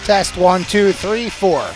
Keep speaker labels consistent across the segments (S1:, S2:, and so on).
S1: Test 1, 2, 3, 4.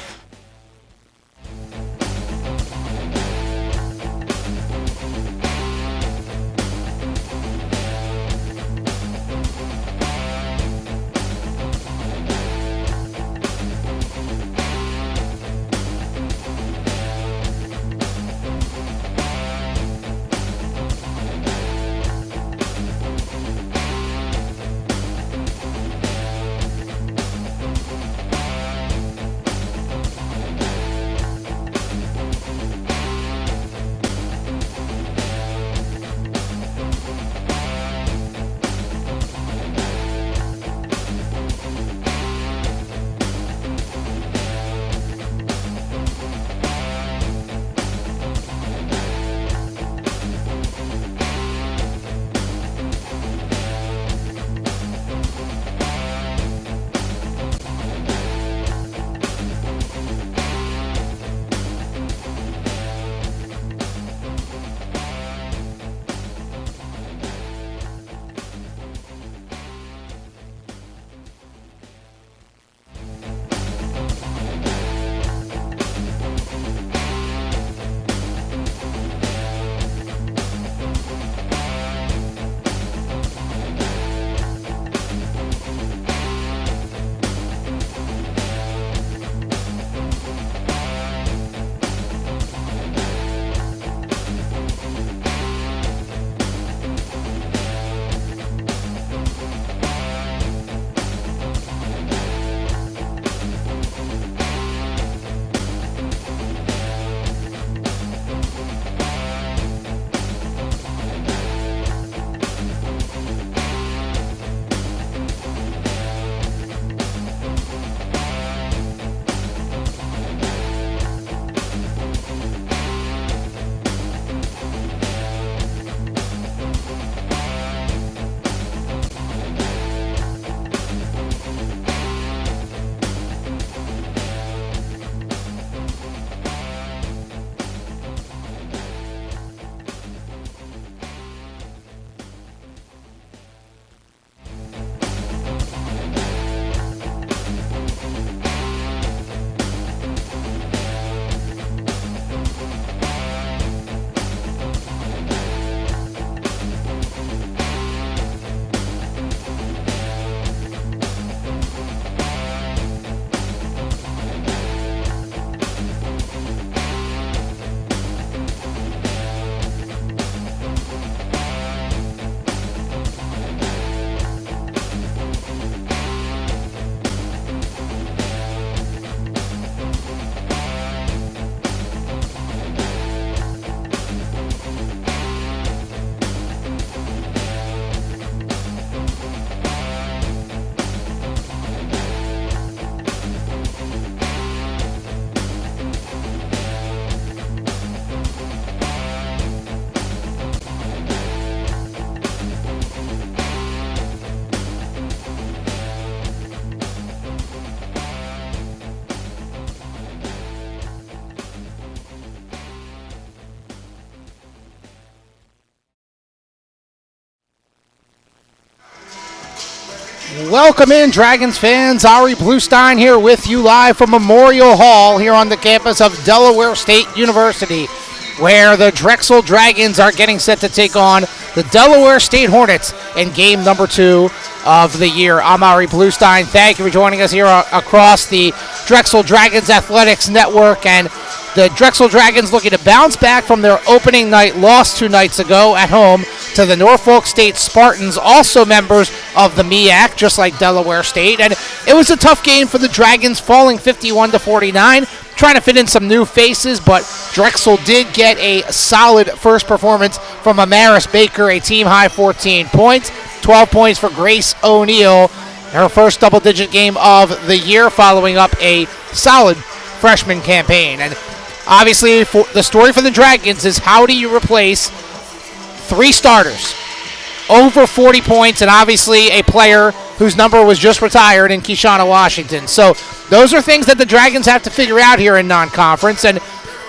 S1: Welcome in, Dragons fans. Ari Bluestein here with you live from Memorial Hall here on the campus of Delaware State University, where the Drexel Dragons are getting set to take on the Delaware State Hornets in game number 2 of the year. I'm Ari Bluestein. Thank you for joining us here across the Drexel Dragons Athletics Network. And the Drexel Dragons looking to bounce back from their opening night loss 2 nights ago at home to the Norfolk State Spartans, also members of the MEAC, just like Delaware State. And it was a tough game for the Dragons, falling 51-49, trying to fit in some new faces, but Drexel did get a solid first performance from Amaris Baker, a team-high 14 points, 12 points for Grace O'Neal, her first double-digit game of the year, following up a solid freshman campaign. And obviously, the story for the Dragons is how do you replace 3 starters, over 40 points, and obviously a player whose number was just retired in Keyshawn Washington. So those are things that the Dragons have to figure out here in non-conference. And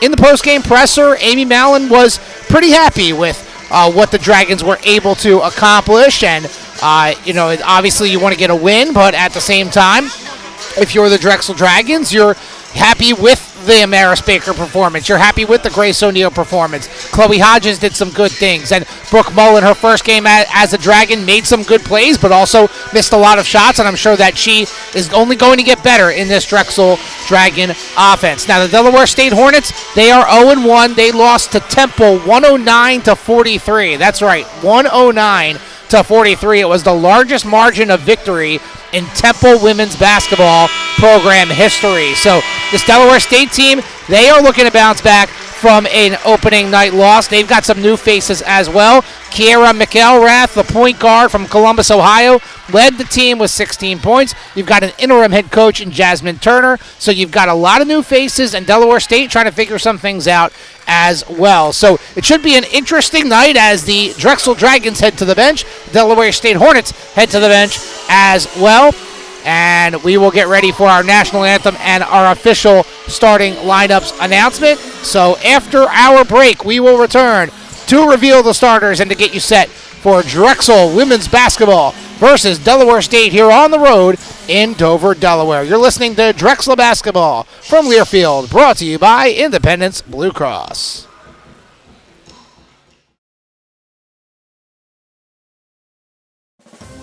S1: in the post-game presser, Amy Mallon was pretty happy with what the Dragons were able to accomplish. And, obviously you want to get a win, but at the same time, If you're the Drexel Dragons, you're happy with the Amaris Baker performance. You're happy with the Grace O'Neal performance. Chloe Hodges did some good things. And Brooke Mullen, her first game as a Dragon, made some good plays, but also missed a lot of shots. And I'm sure that she is only going to get better in this Drexel Dragon offense. Now, the Delaware State Hornets, they are 0-1. They lost to Temple 109-43. That's right, 109-43. It was the largest margin of victory in Temple women's basketball program history. So this Delaware State team, they are looking to bounce back from an opening night loss. They've got some new faces as well. Kiera McElrath, the point guard from Columbus, Ohio, led the team with 16 points. You've got an interim head coach in Jasmine Turner. So you've got a lot of new faces, and Delaware State trying to figure some things out as well. So it should be an interesting night as the Drexel Dragons head to the bench. Delaware State Hornets head to the bench as well. And we will get ready for our national anthem and our official starting lineups announcement. So after our break, we will return to reveal the starters and to get you set for Drexel women's basketball versus Delaware State here on the road in Dover, Delaware. You're listening to Drexel basketball from Learfield, brought to you by Independence Blue Cross.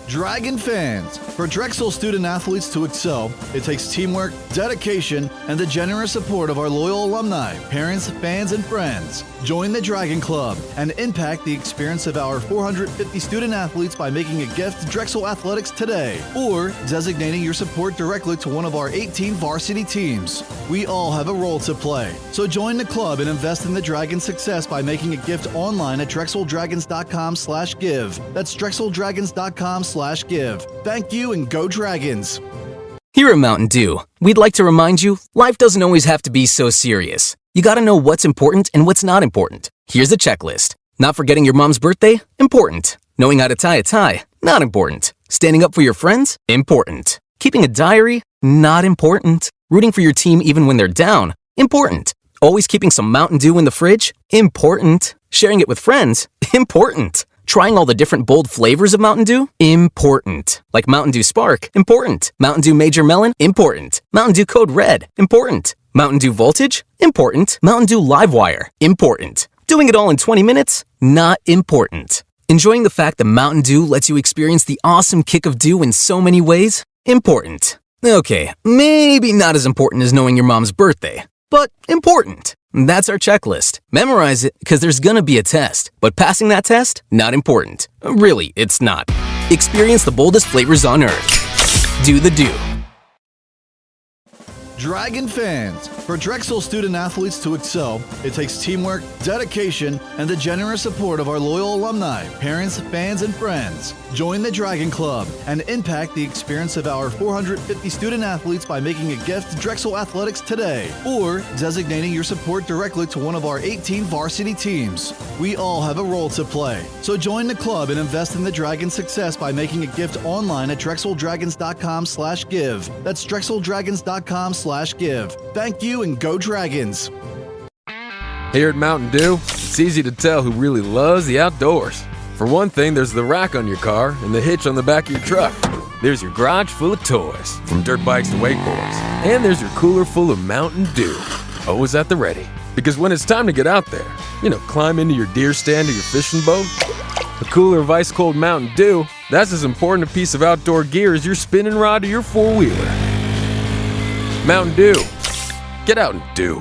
S2: Dragon fans, for Drexel student athletes to excel, it takes teamwork, dedication, and the generous support of our loyal alumni, parents, fans, and friends. Join the Dragon Club and impact the experience of our 450 student athletes by making a gift to Drexel Athletics today or designating your support directly to one of our 18 varsity teams. We all have a role to play, so join the club and invest in the Dragon's success by making a gift online at drexeldragons.com/give. That's drexeldragons.com/give. Thank you and go Dragons!
S3: Here at Mountain Dew, we'd like to remind you, life doesn't always have to be so serious. You gotta know what's important and what's not important. Here's a checklist. Not forgetting your mom's birthday? Important. Knowing how to tie a tie? Not important. Standing up for your friends? Important. Keeping a diary? Not important. Rooting for your team even when they're down? Important. Always keeping some Mountain Dew in the fridge? Important. Sharing it with friends? Important. Trying all the different bold flavors of Mountain Dew? Important. Like Mountain Dew Spark? Important. Mountain Dew Major Melon? Important. Mountain Dew Code Red? Important. Mountain Dew Voltage? Important. Mountain Dew Livewire? Important. Doing it all in 20 minutes? Not important. Enjoying the fact that Mountain Dew lets you experience the awesome kick of dew in so many ways? Important. Okay, maybe not as important as knowing your mom's birthday, but important. That's our checklist. Memorize it because there's gonna be a test, but passing that test, not important. Really, it's not. Experience the boldest flavors on earth. Do the Dew.
S2: Dragon fans, for Drexel student athletes to excel, it takes teamwork, dedication, and the generous support of our loyal alumni, parents, fans, and friends. Join the Dragon Club and impact the experience of our 450 student athletes by making a gift to Drexel Athletics today or designating your support directly to one of our 18 varsity teams. We all have a role to play, so join the club and invest in the Dragon's success by making a gift online at drexeldragons.com/give. That's drexeldragons.com/give. Thank you and go Dragons!
S4: Here at Mountain Dew, it's easy to tell who really loves the outdoors. For one thing, there's the rack on your car and the hitch on the back of your truck. There's your garage full of toys, from dirt bikes to wakeboards. And there's your cooler full of Mountain Dew, always at the ready. Because when it's time to get out there, climb into your deer stand or your fishing boat, a cooler of ice-cold Mountain Dew, that's as important a piece of outdoor gear as your spinning rod or your four-wheeler. Mountain Dew. Get out and do.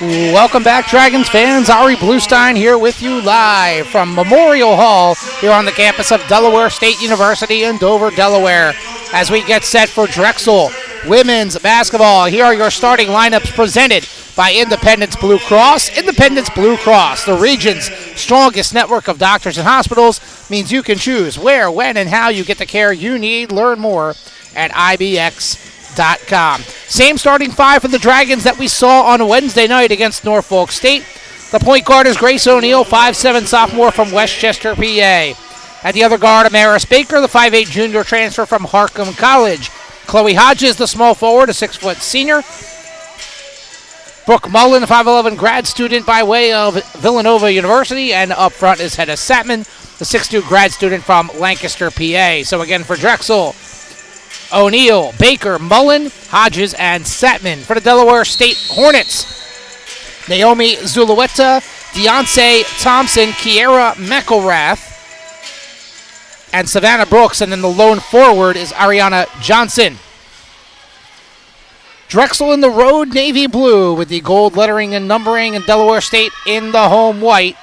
S1: Welcome back, Dragons fans. Ari Bluestein here with you live from Memorial Hall here on the campus of Delaware State University in Dover, Delaware, as we get set for Drexel women's basketball. Here are your starting lineups presented by Independence Blue Cross. Independence Blue Cross, the region's strongest network of doctors and hospitals, means you can choose where, when, and how you get the care you need. Learn more at IBX.com. Same starting five for the Dragons that we saw on Wednesday night against Norfolk State. The point guard is Grace O'Neill, 5'7" sophomore from Westchester, PA. At the other guard, Amaris Baker, the 5'8" junior transfer from Harcum College. Chloe Hodges, the small forward, a 6-foot senior. Brooke Mullen, the 5'11" grad student by way of Villanova University. And up front is Hedda Satman, the 6'2" grad student from Lancaster, PA. So again for Drexel, O'Neill, Baker, Mullen, Hodges, and Satman. For the Delaware State Hornets, Naomi Zulueta, Deontay Thompson, Kiera McElrath, and Savannah Brooks. And then the lone forward is Ariana Johnson. Drexel in the road, navy blue, with the gold lettering and numbering, and Delaware State in the home white,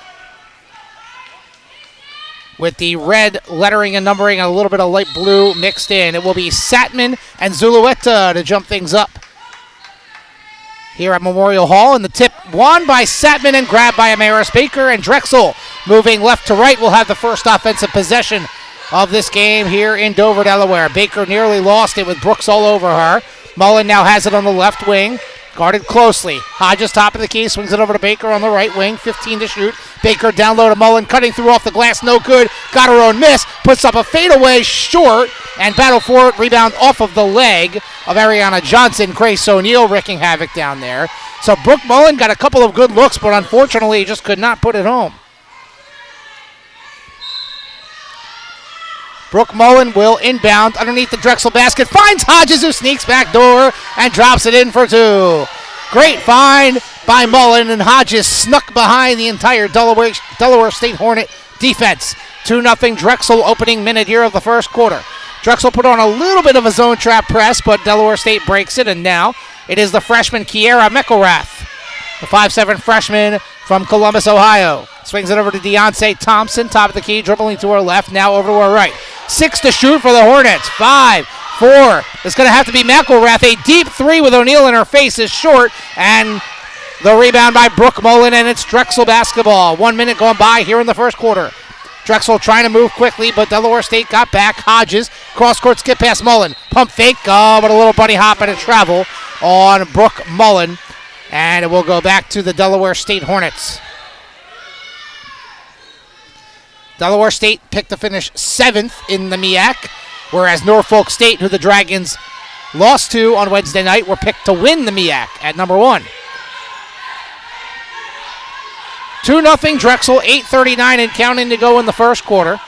S1: with the red lettering and numbering and a little bit of light blue mixed in. It will be Satman and Zulueta to jump things up here at Memorial Hall. And the tip won by Satman and grabbed by Amaris Baker. And Drexel, moving left to right, will have the first offensive possession of this game here in Dover, Delaware. Baker nearly lost it with Brooks all over her. Mullen now has it on the left wing, guarded closely. Hodges, top of the key, swings it over to Baker on the right wing, 15 to shoot. Baker down low to Mullen, cutting through off the glass, no good. Got her own miss, puts up a fadeaway short, and battle for it, rebound off of the leg of Ariana Johnson. Grace O'Neill wreaking havoc down there. So Brooke Mullen got a couple of good looks, but unfortunately just could not put it home. Brooke Mullen will inbound underneath the Drexel basket. Finds Hodges, who sneaks back door and drops it in for two. Great find by Mullen, and Hodges snuck behind the entire Delaware State Hornet defense. 2-0 Drexel opening minute here of the first quarter. Drexel put on a little bit of a zone trap press, but Delaware State breaks it, and now it is the freshman Kiera McElrath, the 5'7" freshman from Columbus, Ohio. Swings it over to Deontay Thompson, top of the key, dribbling to her left, now over to her right. 6 to shoot for the Hornets. 5, 4. It's going to have to be McElrath. A deep three with O'Neill in her face is short, and the rebound by Brooke Mullen, and it's Drexel basketball. 1 minute going by here in the first quarter. Drexel trying to move quickly, but Delaware State got back. Hodges, cross-court skip past Mullen. Pump fake, but a little bunny hop and a travel on Brooke Mullen, and it will go back to the Delaware State Hornets. Delaware State picked to finish 7th in the MEAC, whereas Norfolk State, who the Dragons lost to on Wednesday night, were picked to win the MEAC at number 1. 2-0 Drexel, 8:39 and counting to go in the first quarter.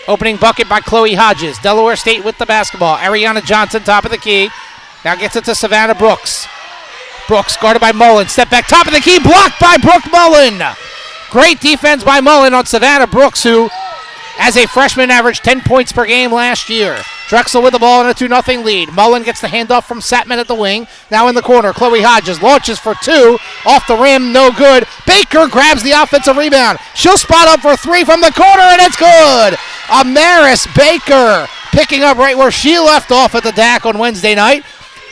S1: Opening bucket by Chloe Hodges. Delaware State with the basketball. Ariana Johnson, top of the key. Now gets it to Savannah Brooks. Brooks guarded by Mullen. Step back, top of the key, blocked by Brooke Mullen. Great defense by Mullen on Savannah Brooks, who, as a freshman, averaged 10 points per game last year. Drexel with the ball in a 2-0 lead. Mullen gets the handoff from Satman at the wing. Now in the corner, Chloe Hodges launches for 2. Off the rim, no good. Baker grabs the offensive rebound. She'll spot up for 3 from the corner, and it's good. Amaris Baker picking up right where she left off at the DAC on Wednesday night.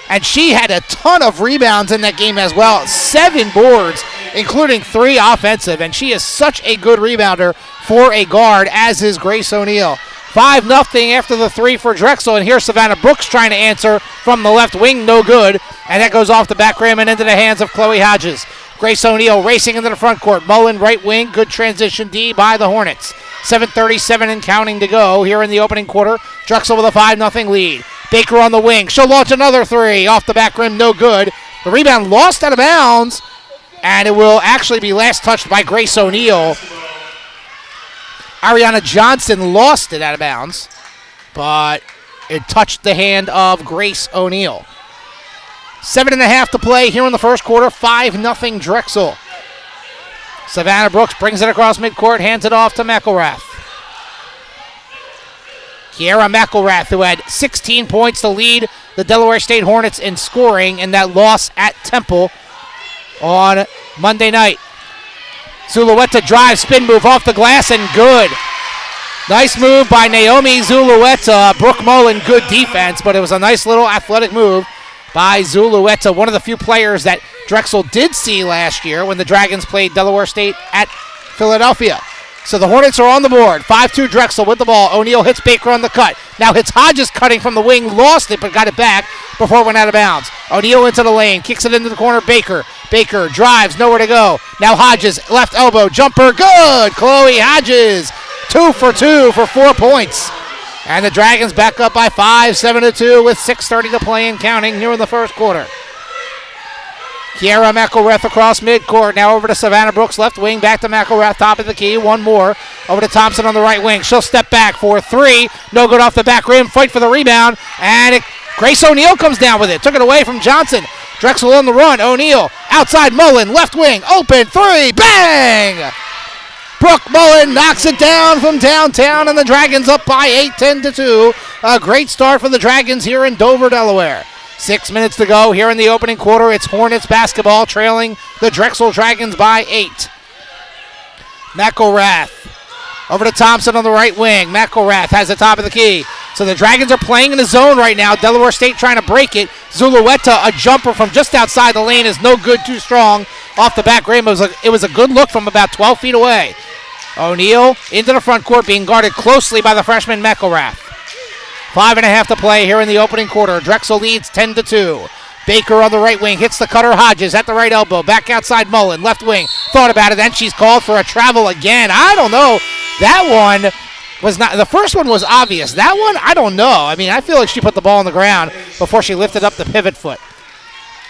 S1: And she had a ton of rebounds in that game as well. 7 boards, including 3 offensive. And she is such a good rebounder for a guard, as is Grace O'Neill. 5-0 after the 3 for Drexel. And here's Savannah Brooks trying to answer from the left wing. No good. And that goes off the back rim and into the hands of Chloe Hodges. Grace O'Neill racing into the front court. Mullen right wing. Good transition D by the Hornets. 7:37 and counting to go here in the opening quarter. Drexel with a 5-0 lead. Baker on the wing. She'll launch another 3. Off the back rim, no good. The rebound lost out of bounds, and it will actually be last touched by Grace O'Neill. Ariana Johnson lost it out of bounds, but it touched the hand of Grace O'Neill. 7.5 to play here in the first quarter. 5-0 Drexel. Savannah Brooks brings it across midcourt, hands it off to McElrath. Kiera McElrath, who had 16 points to lead the Delaware State Hornets in scoring in that loss at Temple on Monday night. Zulueta drive, spin move off the glass, and good. Nice move by Naomi Zulueta. Brooke Mullen, good defense, but it was a nice little athletic move by Zulueta, one of the few players that Drexel did see last year when the Dragons played Delaware State at Philadelphia. So the Hornets are on the board. 5-2 Drexel with the ball. O'Neal hits Baker on the cut. Now hits Hodges cutting from the wing. Lost it, but got it back before it went out of bounds. O'Neal into the lane. Kicks it into the corner. Baker drives. Nowhere to go. Now Hodges. Left elbow. Jumper. Good. Chloe Hodges. 2 for 2 for 4 points. And the Dragons back up by 5, 7-2 with 6:30 to play and counting here in the first quarter. Kiera McElrath across midcourt. Now over to Savannah Brooks, left wing. Back to McElrath, top of the key. One more. Over to Thompson on the right wing. She'll step back for 3. No good off the back rim. Fight for the rebound. And Grace O'Neal comes down with it. Took it away from Johnson. Drexel on the run. O'Neal outside Mullen. Left wing. Open 3. Bang! Brooke Mullen knocks it down from downtown, and the Dragons up by 8, 10-2. A great start for the Dragons here in Dover, Delaware. 6 minutes to go here in the opening quarter. It's Hornets basketball trailing the Drexel Dragons by 8. McElrath over to Thompson on the right wing. McElrath has the top of the key. So the Dragons are playing in the zone right now. Delaware State trying to break it. Zulueta, a jumper from just outside the lane, is no good, too strong. Off the back rim, it was a good look from about 12 feet away. O'Neal into the front court, being guarded closely by the freshman McElrath. 5.5 to play here in the opening quarter. Drexel leads 10-2. Baker on the right wing hits the cutter. Hodges at the right elbow. Back outside Mullen. Left wing. Thought about it. Then she's called for a travel again. I don't know. That one was not. The first one was obvious. That one, I don't know. I mean, I feel like she put the ball on the ground before she lifted up the pivot foot.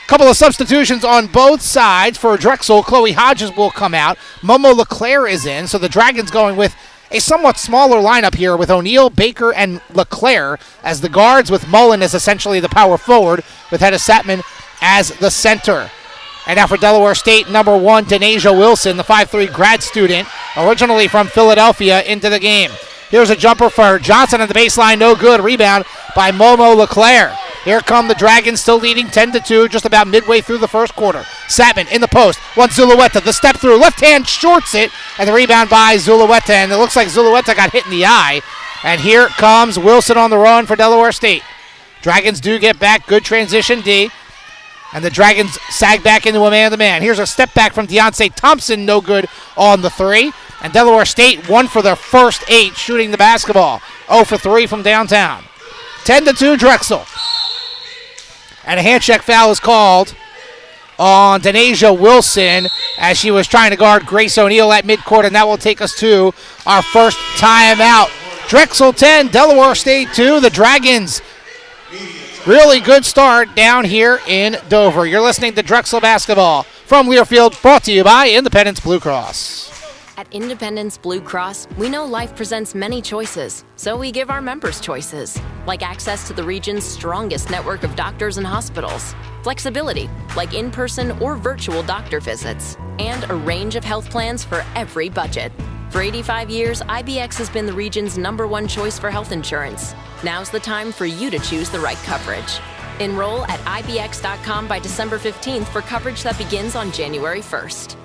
S1: Couple of substitutions on both sides for Drexel. Chloe Hodges will come out. Momo LeClaire is in. So the Dragons going with a somewhat smaller lineup here with O'Neal, Baker, and LeClaire as the guards, with Mullen as essentially the power forward, with Hedda Satman as the center. And now for Delaware State, number 1, Denasia Wilson, the 5'3 grad student, originally from Philadelphia, into the game. Here's a jumper for Johnson at the baseline, no good. Rebound by Momo LeClaire. Here come the Dragons, still leading 10-2, just about midway through the first quarter. Satman in the post, wants Zulueta, the step through, left hand shorts it, and the rebound by Zulueta, and it looks like Zulueta got hit in the eye. And here comes Wilson on the run for Delaware State. Dragons do get back, good transition D, and the Dragons sag back into a man-to-man. Here's a step back from Deontay Thompson, no good on the 3, and Delaware State 1 for their first 8 shooting the basketball. 0 for 3 from downtown. 10-2 Drexel. And a hand check foul is called on Denasia Wilson as she was trying to guard Grace O'Neal at midcourt, and that will take us to our first timeout. Drexel 10, Delaware State 2. The Dragons, really good start down here in Dover. You're listening to Drexel Basketball from Learfield, brought to you by Independence Blue Cross.
S5: At Independence Blue Cross, we know life presents many choices, so we give our members choices, like access to the region's strongest network of doctors and hospitals, flexibility, like in-person or virtual doctor visits, and a range of health plans for every budget. For 85 years, IBX has been the region's #1 choice for health insurance. Now's the time for you to choose the right coverage. Enroll at IBX.com by December 15th for coverage that begins on January 1st.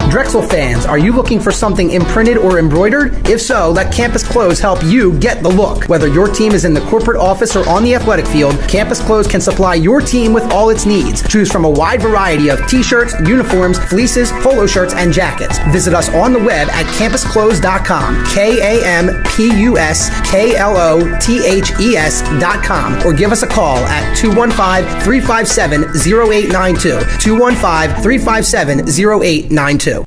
S6: Drexel fans, are you looking for something imprinted or embroidered? If so, let Campus Clothes help you get the look. Whether your team is in the corporate office or on the athletic field, Campus Clothes can supply your team with all its needs. Choose from a wide variety of t-shirts, uniforms, fleeces, polo shirts, and jackets. Visit us on the web at campusclothes.com, campusclothes.com, or give us a call at 215-357-0892, 215-357-0892.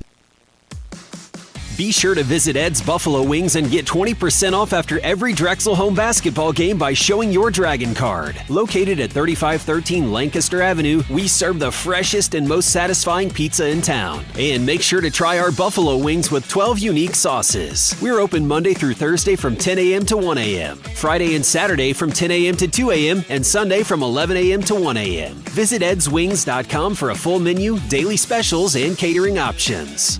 S7: Be sure to visit Ed's Buffalo Wings and get 20% off after every Drexel home basketball game by showing your Dragon card. Located at 3513 Lancaster Avenue, we serve the freshest and most satisfying pizza in town. And make sure to try our Buffalo Wings with 12 unique sauces. We're open Monday through Thursday from 10 a.m. to 1 a.m., Friday and Saturday from 10 a.m. to 2 a.m., and Sunday from 11 a.m. to 1 a.m. Visit edswings.com for a full menu, daily specials, and catering options.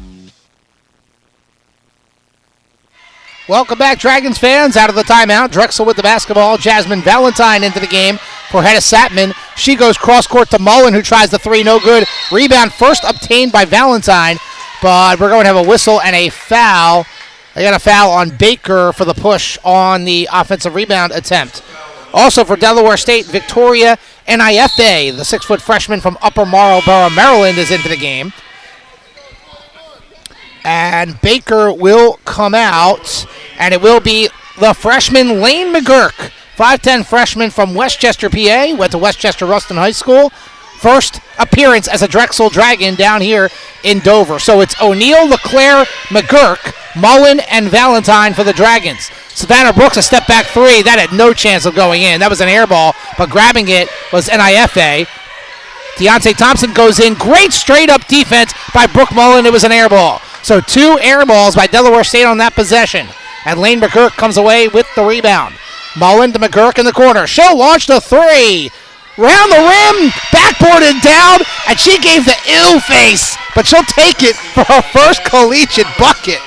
S1: Welcome back, Dragons fans, out of the timeout. Drexel with the basketball. Jasmine Valentine into the game for Hedda Satman. She goes cross-court to Mullen, who tries the three, no good. Rebound first obtained by Valentine, but we're going to have a whistle and a foul. They got a foul on Baker for the push on the offensive rebound attempt. Also for Delaware State, Victoria Nifa, the 6-foot freshman from Upper Marlboro, Maryland, is into the game. And Baker will come out, and it will be the freshman Lane McGurk, 5'10 freshman from Westchester, PA, went to Westchester Ruston High School. First appearance as a Drexel Dragon down here in Dover. So it's O'Neal, LeClaire, McGurk, Mullen, and Valentine for the Dragons. Savannah Brooks, a step-back three. That had no chance of going in. That was an air ball, but grabbing it was Nifa. Deontay Thompson goes in. Great straight-up defense by Brooke Mullen. It was an air ball. So 2 air balls by Delaware State on that possession. And Lane McGurk comes away with the rebound. Mullen to McGurk in the corner. She'll launch the three. Round the rim, backboarded down, and she gave the ill face, but she'll take it for her first collegiate bucket.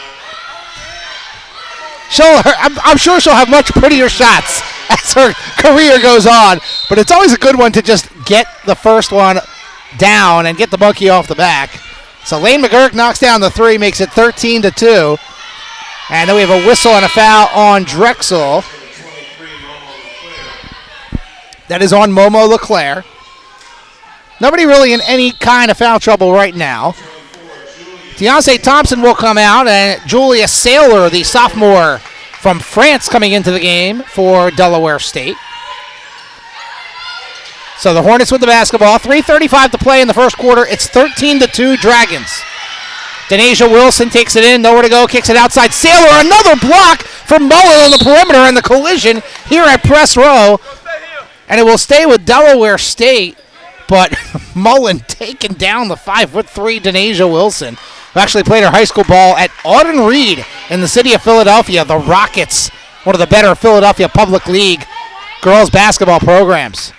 S1: I'm sure she'll have much prettier shots as her career goes on, but it's always a good one to just get the first one down and get the monkey off the back. So Lane McGurk knocks down the three, makes it 13-2. And then we have a whistle and a foul on Drexel. That is on Momo LeClaire. Nobody really in any kind of foul trouble right now. Deontay Thompson will come out, and Julia Saylor, the sophomore from France, coming into the game for Delaware State. So the Hornets with the basketball. 3:35 to play in the first quarter. It's 13-2 Dragons. Denasia Wilson takes it in, nowhere to go, kicks it outside. Saylor, another block from Mullen on the perimeter, and the collision here at press row. And it will stay with Delaware State, but Mullen taking down the 5'3" Denasia Wilson, who actually played her high school ball at Auden Reed in the city of Philadelphia, the Rockets, one of the better Philadelphia Public League girls basketball programs.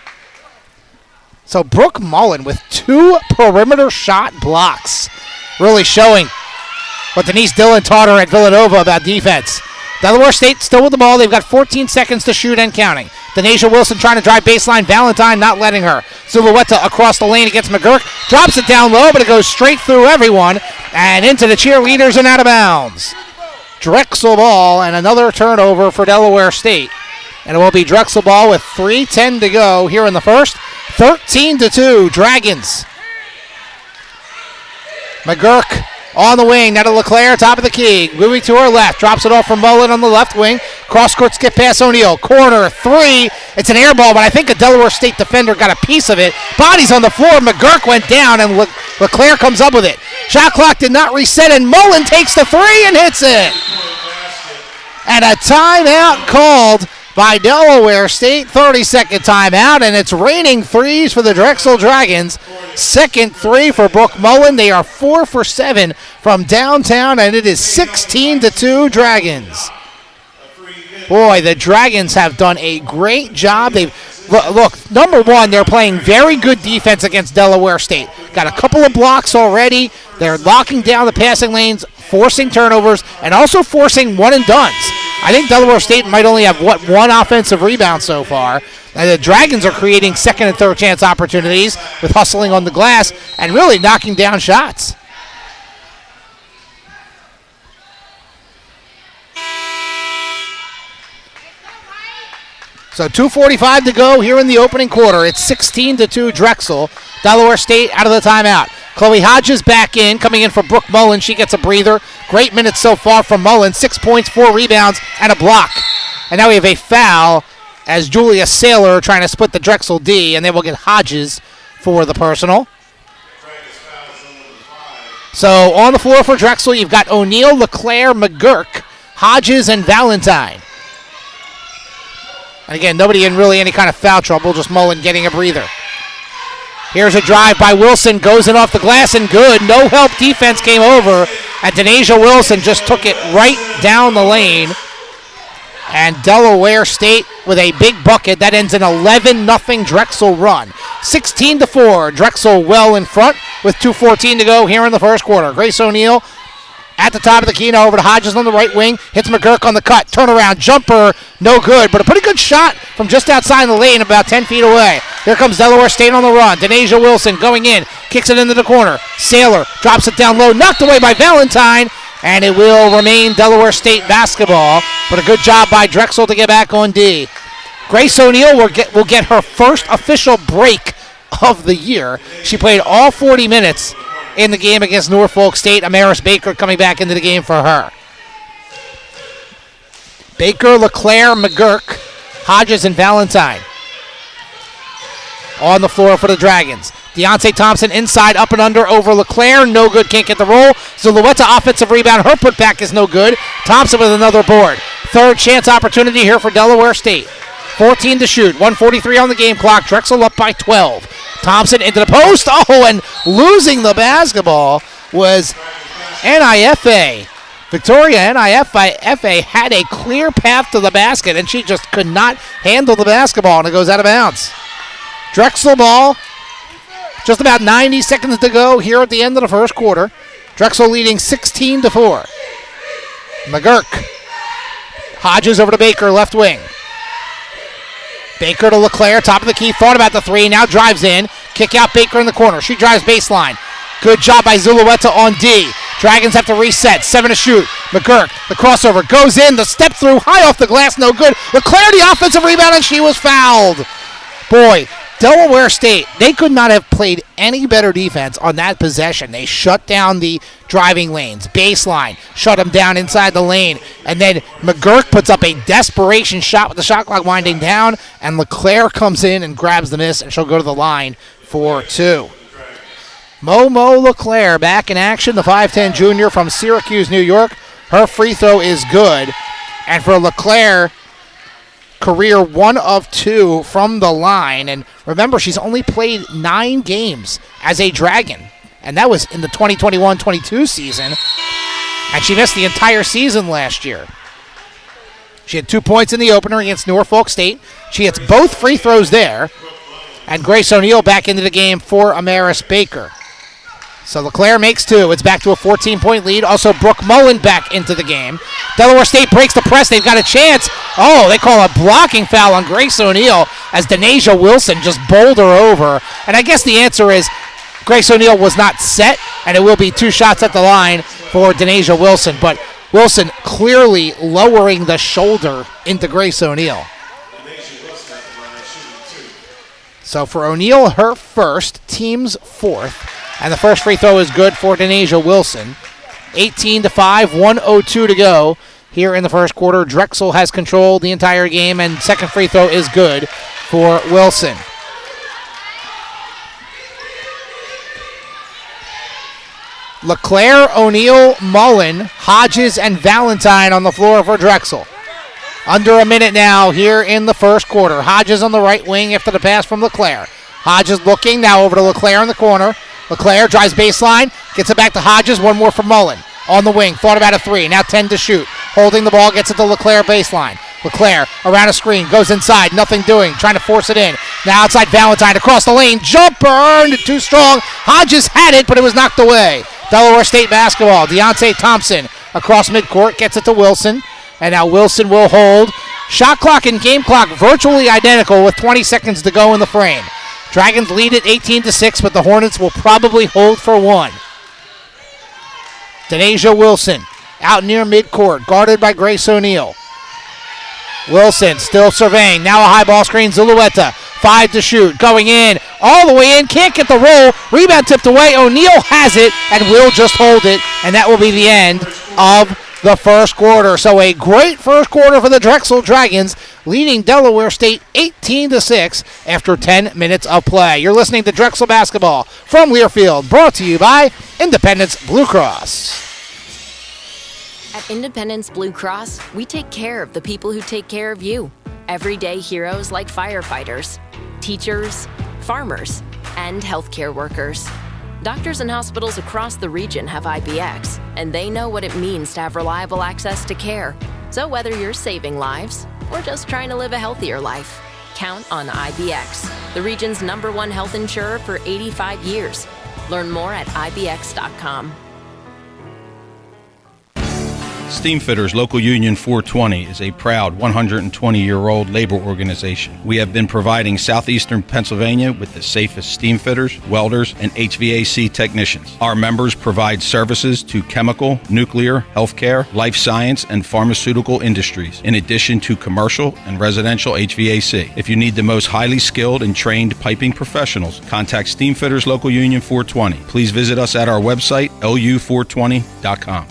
S1: So Brooke Mullen with 2 perimeter shot blocks, really showing what Denise Dillon taught her at Villanova about defense. Delaware State still with the ball. They've got 14 seconds to shoot and counting. Denasia Wilson trying to drive baseline. Valentine not letting her. Zulueta across the lane against McGurk. Drops it down low, but it goes straight through everyone and into the cheerleaders and out of bounds. Drexel ball and another turnover for Delaware State. And it will be Drexel ball with 3:10 to go here in the first. 13-2 Dragons. McGurk on the wing, now to LeClaire, top of the key. Moving to her left, drops it off from Mullen on the left wing. Cross-court skip pass O'Neal. Corner, three. It's an air ball, but I think a Delaware State defender got a piece of it. Bodies on the floor. McGurk went down, and LeClaire comes up with it. Shot clock did not reset, and Mullen takes the three and hits it. And a timeout called by Delaware State, 30-second timeout, and it's raining threes for the Drexel Dragons. Second three for Brooke Mullen. They are 4 for 7 from downtown, and it is 16-2 Dragons. Boy, the Dragons have done a great job. Look, number one, they're playing very good defense against Delaware State. Got a couple of blocks already. They're locking down the passing lanes, forcing turnovers, and also forcing one-and-dones. I think Delaware State might only have, one offensive rebound so far. And the Dragons are creating second and third chance opportunities with hustling on the glass and really knocking down shots. So 2:45 to go here in the opening quarter. It's 16-2 Drexel. Delaware State out of the timeout. Chloe Hodges back in, coming in for Brooke Mullen. She gets a breather. Great minutes so far from Mullen. 6 points, 4 rebounds, and a block. And now we have a foul as Julia Saylor trying to split the Drexel D, and they will get Hodges for the personal. So on the floor for Drexel, you've got O'Neal, LeClaire, McGurk, Hodges, and Valentine. And again, nobody in really any kind of foul trouble, just Mullen getting a breather. Here's a drive by Wilson, goes in off the glass and good. No help defense came over, and Denasia Wilson just took it right down the lane. And Delaware State with a big bucket. That ends an 11-0 Drexel run. 16-4, Drexel well in front with 2:14 to go here in the first quarter. Grace O'Neal At the top of the key, now over to Hodges on the right wing. Hits McGurk on the cut. Turnaround jumper, no good, but a pretty good shot from just outside the lane, about 10 feet away. Here comes Delaware State on the run. Denasia Wilson going in, kicks it into the corner. Saylor drops it down low, knocked away by Valentine, and it will remain Delaware State basketball. But a good job by Drexel to get back on D. Grace O'Neal will get her first official break of the year. She played all 40 minutes in the game against Norfolk State. Amaris Baker coming back into the game for her. Baker, LeClaire, McGurk, Hodges, and Valentine on the floor for the Dragons. Deontay Thompson inside, up and under over LeClaire. No good, can't get the roll. Zulueta offensive rebound. Her putback is no good. Thompson with another board. Third chance opportunity here for Delaware State. 14 to shoot. 1:43 on the game clock. Drexel up by 12. Thompson into the post. Oh, and losing the basketball was NIFA. Victoria NIFA had a clear path to the basket, and she just could not handle the basketball, and it goes out of bounds. Drexel ball. Just about 90 seconds to go here at the end of the first quarter. Drexel leading 16-4. McGurk. Hodges over to Baker, left wing. Baker to LeClaire, top of the key, thought about the three, now drives in. Kick out Baker in the corner. She drives baseline. Good job by Zulueta on D. Dragons have to reset. 7 to shoot. McGurk, the crossover, goes in. The step through, high off the glass, no good. LeClaire, the offensive rebound, and she was fouled. Boy, Delaware State, they could not have played any better defense on that possession. They shut down the driving lanes, baseline, shut them down inside the lane, and then McGurk puts up a desperation shot with the shot clock winding down, and LeClaire comes in and grabs the miss, and she'll go to the line for 2. Momo LeClaire back in action, the 5'10 junior from Syracuse, New York. Her free throw is good, and for LeClaire, career 1 of 2 from the line. And remember, she's only played 9 games as a Dragon, and that was in the 2021-22 season, and she missed the entire season last year. She had 2 points in the opener against Norfolk State. She hits both free throws there, and Grace O'Neal back into the game for Amaris Baker. So LeClaire makes 2. It's back to a 14-point lead. Also, Brooke Mullen back into the game. Delaware State breaks the press. They've got a chance. Oh, they call a blocking foul on Grace O'Neal as Denasia Wilson just bowled her over. And I guess the answer is Grace O'Neal was not set, and it will be 2 shots at the line for Denasia Wilson. But Wilson clearly lowering the shoulder into Grace O'Neal. So for O'Neal, her first, team's 4th. And the first free throw is good for Denasia Wilson. 18-5, 1:02 to go here in the first quarter. Drexel has controlled the entire game, and second free throw is good for Wilson. LeClaire, O'Neal, Mullen, Hodges, and Valentine on the floor for Drexel. Under a minute now here in the first quarter. Hodges on the right wing after the pass from LeClaire. Hodges looking, now over to LeClaire in the corner. LeClaire drives baseline, gets it back to Hodges, 1 more for Mullen. On the wing, thought about a 3, now 10 to shoot. Holding the ball, gets it to LeClaire baseline. LeClaire around a screen, goes inside, nothing doing, trying to force it in. Now outside Valentine, across the lane, jumper, too strong. Hodges had it, but it was knocked away. Delaware State basketball. Deontay Thompson across midcourt, gets it to Wilson. And now Wilson will hold. Shot clock and game clock virtually identical with 20 seconds to go in the frame. Dragons lead at 18-6, but the Hornets will probably hold for 1. Denasia Wilson out near midcourt, guarded by Grace O'Neal. Wilson still surveying. Now a high ball screen. Zulueta, 5 to shoot. Going in, all the way in. Can't get the roll. Rebound tipped away. O'Neal has it and will just hold it. And that will be the end of the first quarter. So a great first quarter for the Drexel Dragons, leading Delaware State 18-6 after 10 minutes of play. You're listening to Drexel Basketball from Learfield, brought to you by Independence Blue Cross.
S5: At Independence Blue Cross, we take care of the people who take care of you. Everyday heroes like firefighters, teachers, farmers, and healthcare workers. Doctors and hospitals across the region have IBX, and they know what it means to have reliable access to care. So whether you're saving lives or just trying to live a healthier life, count on IBX, the region's #1 health insurer for 85 years. Learn more at IBX.com.
S8: Steamfitters Local Union 420 is a proud 120-year-old labor organization. We have been providing southeastern Pennsylvania with the safest steamfitters, welders, and HVAC technicians. Our members provide services to chemical, nuclear, healthcare, life science, and pharmaceutical industries, in addition to commercial and residential HVAC. If you need the most highly skilled and trained piping professionals, contact Steamfitters Local Union 420. Please visit us at our website, lu420.com.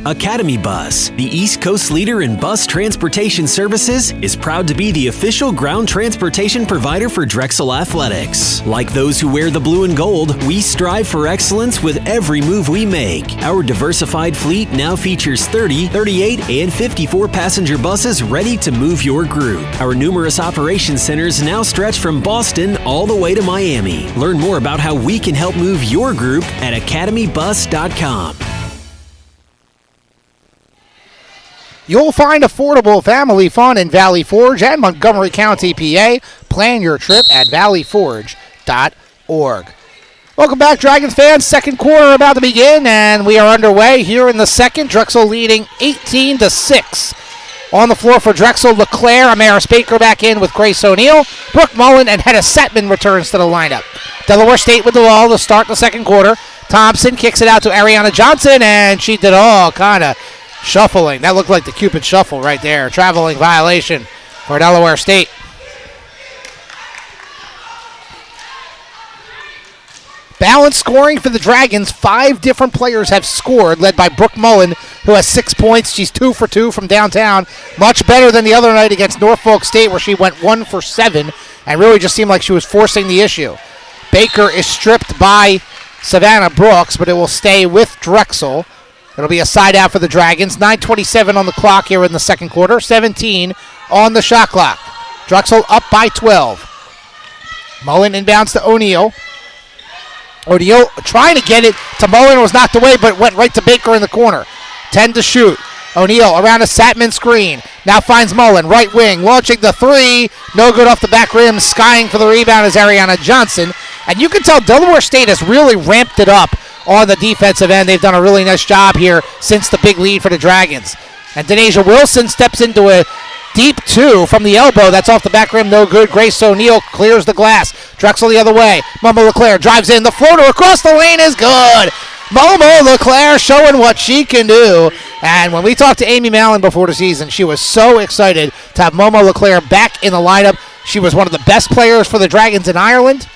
S7: Academy Bus, the East Coast leader in bus transportation services, is proud to be the official ground transportation provider for Drexel Athletics. Like those who wear the blue and gold, we strive for excellence with every move we make. Our diversified fleet now features 30, 38, and 54 passenger buses ready to move your group. Our numerous operations centers now stretch from Boston all the way to Miami. Learn more about how we can help move your group at academybus.com.
S1: You'll find affordable family fun in Valley Forge and Montgomery County, PA. Plan your trip at valleyforge.org. Welcome back, Dragons fans. Second quarter about to begin, and we are underway here in the second. Drexel leading 18-6. On the floor for Drexel, LeClaire, Amaris Baker back in with Grace O'Neill. Brooke Mullen and Hedda Setman returns to the lineup. Delaware State with the ball to start the second quarter. Thompson kicks it out to Ariana Johnson, and she did all kind of shuffling. That looked like the Cupid shuffle right there. Traveling violation for Delaware State. Balanced scoring for the Dragons. 5 different players have scored, led by Brooke Mullen, who has 6 points. She's 2 for 2 from downtown. Much better than the other night against Norfolk State, where she went 1 for 7 and really just seemed like she was forcing the issue. Baker is stripped by Savannah Brooks, but it will stay with Drexel. It'll be a side out for the Dragons. 9:27 on the clock here in the second quarter. 17 on the shot clock. Drexel up by 12. Mullen inbounds to O'Neill. O'Neill trying to get it to Mullen, was knocked away, but went right to Baker in the corner. 10 to shoot. O'Neill around a Satman screen. Now finds Mullen, right wing, launching the three. No good off the back rim. Skying for the rebound is Ariana Johnson. And you can tell Delaware State has really ramped it up on the defensive end. They've done a really nice job here since the big lead for the Dragons. And Denasia Wilson steps into a deep 2 from the elbow. That's off the back rim, no good. Grace O'Neill clears the glass. Drexel the other way. Momo LeClaire drives in. The floater across the lane is good. Momo LeClaire showing what she can do. And when we talked to Amy Mallon before the season, she was so excited to have Momo LeClaire back in the lineup. She was one of the best players for the Dragons in Ireland.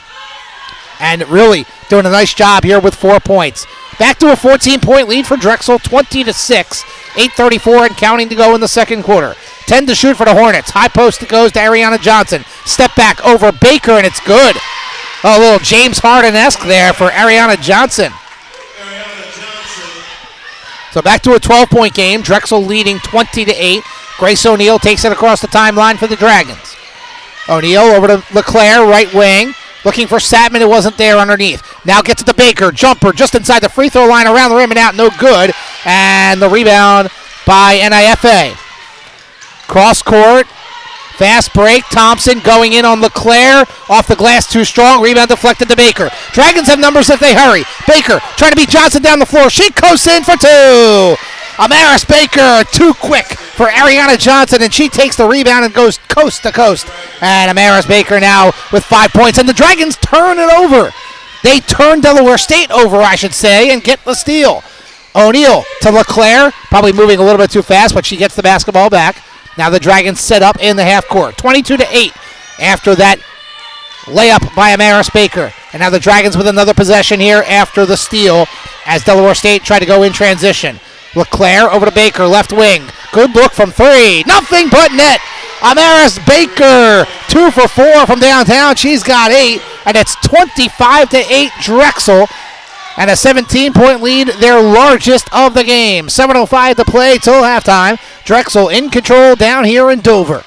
S1: And really doing a nice job here with 4 points. Back to a 14-point lead for Drexel, 20-6. 8:34 and counting to go in the second quarter. 10 to shoot for the Hornets. High post it goes to Ariana Johnson. Step back over Baker, and it's good. A little James Harden-esque there for Ariana Johnson. So back to a 12-point game. Drexel leading 20-8. Grace O'Neill takes it across the timeline for the Dragons. O'Neill over to LeClaire, right wing. Looking for Satman, it wasn't there underneath. Now gets it to Baker. Jumper just inside the free throw line, around the rim and out, no good. And the rebound by NIFA. Cross court, fast break. Thompson going in on LeClaire. Off the glass, too strong. Rebound deflected to Baker. Dragons have numbers if they hurry. Baker trying to beat Johnson down the floor. She coasts in for 2. Amaris Baker, too quick for Ariana Johnson, and she takes the rebound and goes coast to coast. And Amaris Baker now with 5 points, and the Dragons turn it over. They turn Delaware State over, I should say, and get the steal. O'Neill to LeClaire, probably moving a little bit too fast, but she gets the basketball back. Now the Dragons set up in the half court, 22-8 after that layup by Amaris Baker. And now the Dragons with another possession here after the steal as Delaware State tried to go in transition. LeClaire over to Baker, left wing. Good look from 3. Nothing but net. Amaris Baker, 2 for 4 from downtown. She's got 8, and it's 25-8 Drexel. And a 17-point lead, their largest of the game. 7:05 to play till halftime. Drexel in control down here in Dover.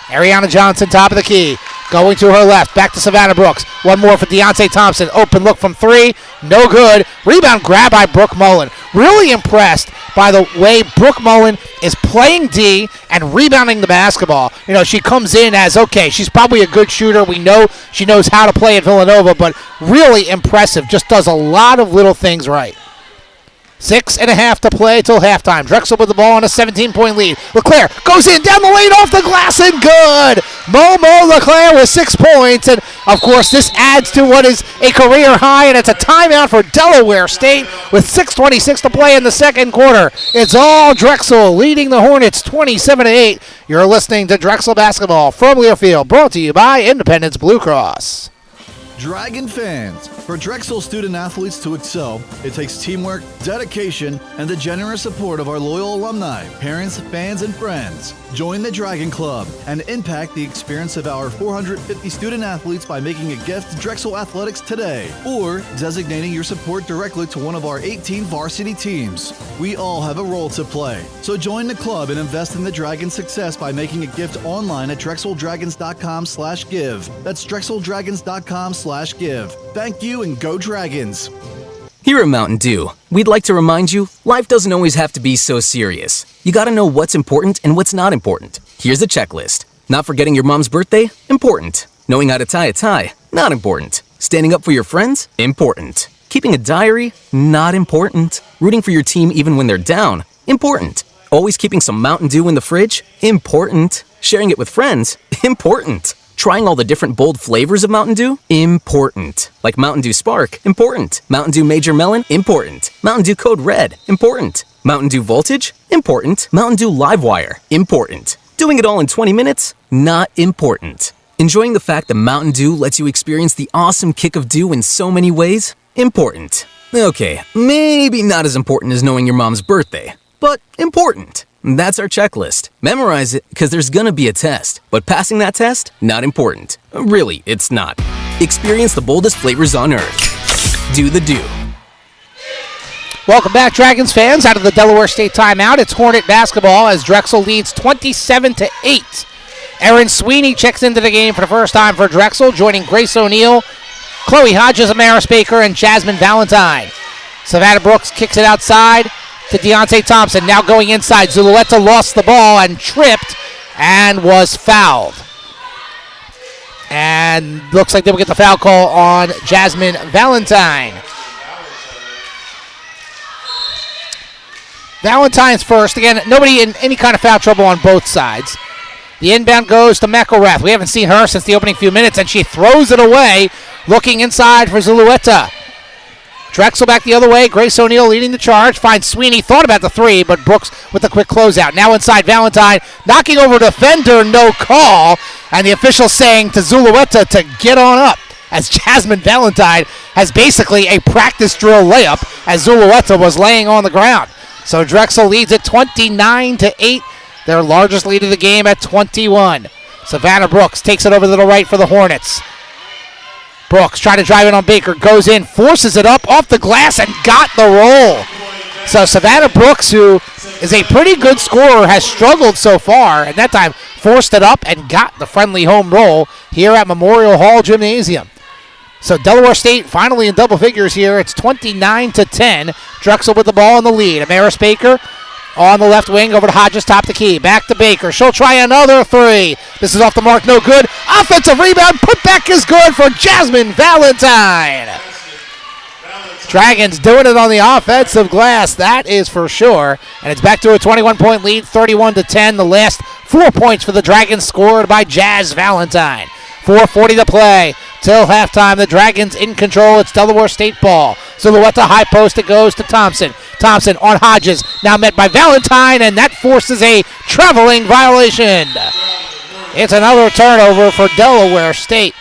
S1: Ariana Johnson, top of the key. Going to her left, back to Savannah Brooks. One more for Deontay Thompson. Open look from 3, no good. Rebound grab by Brooke Mullen. Really impressed by the way Brooke Mullen is playing D and rebounding the basketball. You know, she comes in as, okay, she's probably a good shooter. We know she knows how to play at Villanova, but really impressive. Just does a lot of little things right. 6.5 to play till halftime. Drexel with the ball on a 17-point lead. LeClaire goes in, down the lane, off the glass, and good! Momo LeClaire with 6 points. And, of course, this adds to what is a career high, and it's a timeout for Delaware State with 6:26 to play in the second quarter. It's all Drexel leading the Hornets 27-8. You're listening to Drexel Basketball from Learfield, brought to you by Independence Blue Cross.
S2: Dragon fans, for Drexel student athletes to excel, it takes teamwork, dedication, and the generous support of our loyal alumni, parents, fans, and friends. Join the Dragon Club and impact the experience of our 450 student athletes by making a gift to Drexel Athletics today or designating your support directly to one of our 18 varsity teams. We all have a role to play, so join the club and invest in the Dragon's success by making a gift online at drexeldragons.com/give. That's drexeldragons.com/give. Thank you and go Dragons!
S3: Here at Mountain Dew, we'd like to remind you, life doesn't always have to be so serious. You gotta know what's important and what's not important. Here's a checklist. Not forgetting your mom's birthday? Important. Knowing how to tie a tie? Not important. Standing up for your friends? Important. Keeping a diary? Not important. Rooting for your team even when they're down? Important. Always keeping some Mountain Dew in the fridge? Important. Sharing it with friends? Important. Trying all the different bold flavors of Mountain Dew? Important. Like Mountain Dew Spark? Important. Mountain Dew Major Melon? Important. Mountain Dew Code Red? Important. Mountain Dew Voltage? Important. Mountain Dew Livewire? Important. Doing it all in 20 minutes? Not important. Enjoying the fact that Mountain Dew lets you experience the awesome kick of dew in so many ways? Important. Okay, maybe not as important as knowing your mom's birthday, but important. That's our checklist. Memorize it, because there's gonna be a test. But passing that test? Not important. Really, it's not. Experience the boldest flavors on earth. Do the Dew.
S1: Welcome back, Dragons fans. Out of the Delaware State timeout, it's Hornet basketball as Drexel leads 27-8. Erin Sweeney checks into the game for the first time for Drexel, joining Grace O'Neal, Chloe Hodges, Amaris Baker, and Jasmine Valentine. Savannah Brooks kicks it outside to Deontay Thompson. Now going inside. Zulueta lost the ball and tripped and was fouled. And looks like they will get the foul call on Jasmine Valentine. Valentine's first. Again, nobody in any kind of foul trouble on both sides. The inbound goes to McElrath. We haven't seen her since the opening few minutes, and she throws it away, looking inside for Zulueta. Drexel back the other way. Grace O'Neal leading the charge. Finds Sweeney. Thought about the three, but Brooks with a quick closeout. Now inside Valentine. Knocking over defender. No call. And the official saying to Zulueta to get on up, as Jasmine Valentine has basically a practice drill layup as Zulueta was laying on the ground. So Drexel leads at 29-8. Their largest lead of the game at 21. Savannah Brooks takes it over to the right for the Hornets. Brooks trying to drive it on Baker, goes in, forces it up off the glass, and got the roll. So Savannah Brooks, who is a pretty good scorer, has struggled so far, and that time forced it up and got the friendly home roll here at Memorial Hall Gymnasium. So Delaware State finally in double figures here. It's 29-10. Drexel with the ball in the lead. Amaris Baker on the left wing, over to Hodges, top the key. Back to Baker. She'll try another three. This is off the mark, no good. Offensive rebound, put back is good for Jasmine Valentine. Dragons doing it on the offensive glass, that is for sure. And it's back to a 21-point lead, 31-10. The last 4 points for the Dragons scored by Jazz Valentine. 4:40 to play till halftime. The Dragons in control. It's Delaware State ball. Zulueta high post. It goes to Thompson. Thompson on Hodges. Now met by Valentine, and that forces a traveling violation. It's another turnover for Delaware State.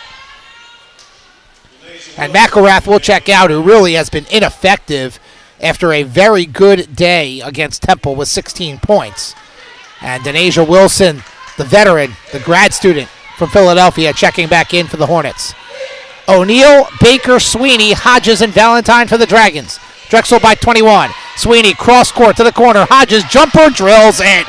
S1: And McElrath will check out, who really has been ineffective after a very good day against Temple with 16 points. And Denasia Wilson, the veteran, the grad student from Philadelphia, checking back in for the Hornets. O'Neal, Baker, Sweeney, Hodges, and Valentine for the Dragons. Drexel by 21. Sweeney cross court to the corner. Hodges jumper drills it.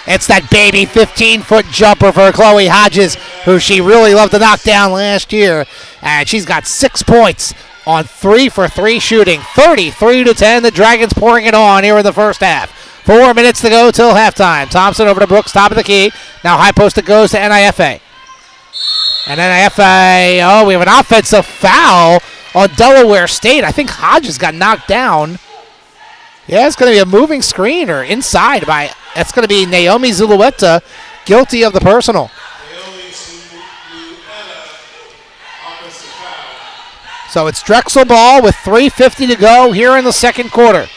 S1: It's that baby 15-foot jumper for Chloe Hodges, who she really loved to knock down last year. And she's got 6 points on 3-for-3 shooting. 33-10. The Dragons pouring it on here in the first half. 4 minutes to go till halftime. Thompson over to Brooks, top of the key. Now high post it goes to NIFA. And NIFA, we have an offensive foul on Delaware State. I think Hodges got knocked down. Yeah, it's going to be a moving screen or inside by, that's going to be Naomi Zulueta, guilty of the personal. So it's Drexel ball with 3:50 to go here in the second quarter.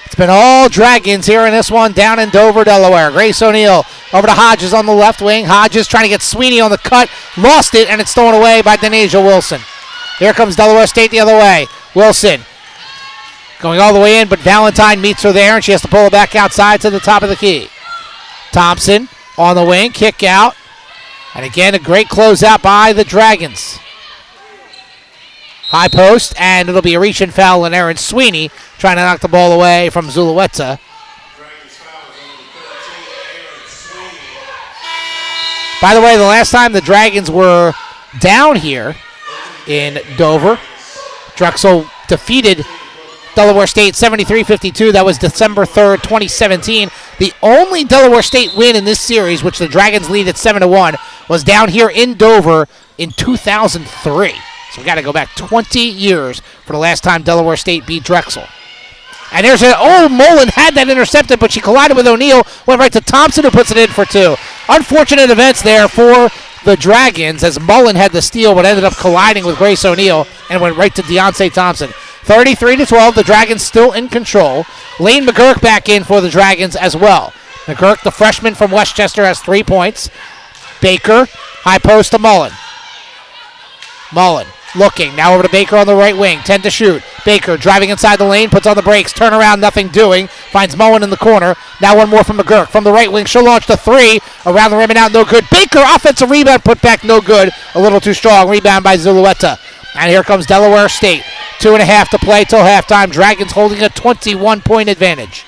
S1: It's been all Dragons here in this one down in Dover, Delaware. Grace O'Neal over to Hodges on the left wing. Hodges trying to get Sweeney on the cut. Lost it, and it's thrown away by Denasia Wilson. Here comes Delaware State the other way. Wilson going all the way in, but Valentine meets her there, and she has to pull it back outside to the top of the key. Thompson on the wing, kick out. And again, a great closeout by the Dragons. High post, and it'll be a reach and foul on Aaron Sweeney, trying to knock the ball away from Zulueta. By the way, the last time the Dragons were down here in Dover, Drexel defeated Delaware State 73-52. That was December 3rd, 2017. The only Delaware State win in this series, which the Dragons lead at 7-1, was down here in Dover in 2003. So we got to go back 20 years for the last time Delaware State beat Drexel. And there's Mullen had that intercepted, but she collided with O'Neal, went right to Thompson, who puts it in for two. Unfortunate events there for the Dragons, as Mullen had the steal, but ended up colliding with Grace O'Neal and went right to Deontay Thompson. 33-12, the Dragons still in control. Lane McGurk back in for the Dragons as well. McGurk, the freshman from Westchester, has 3 points. Baker, high post to Mullen. Mullen looking, now over to Baker on the right wing, 10 to shoot. Baker driving inside the lane, puts on the brakes, turn around, nothing doing, finds Mullen in the corner. Now one more from McGurk. From the right wing, she'll launch the three, around the rim and out, no good. Baker, offensive rebound, put back, no good. A little too strong, rebound by Zulueta. And here comes Delaware State. 2.5 to play till halftime. Dragons holding a 21-point advantage.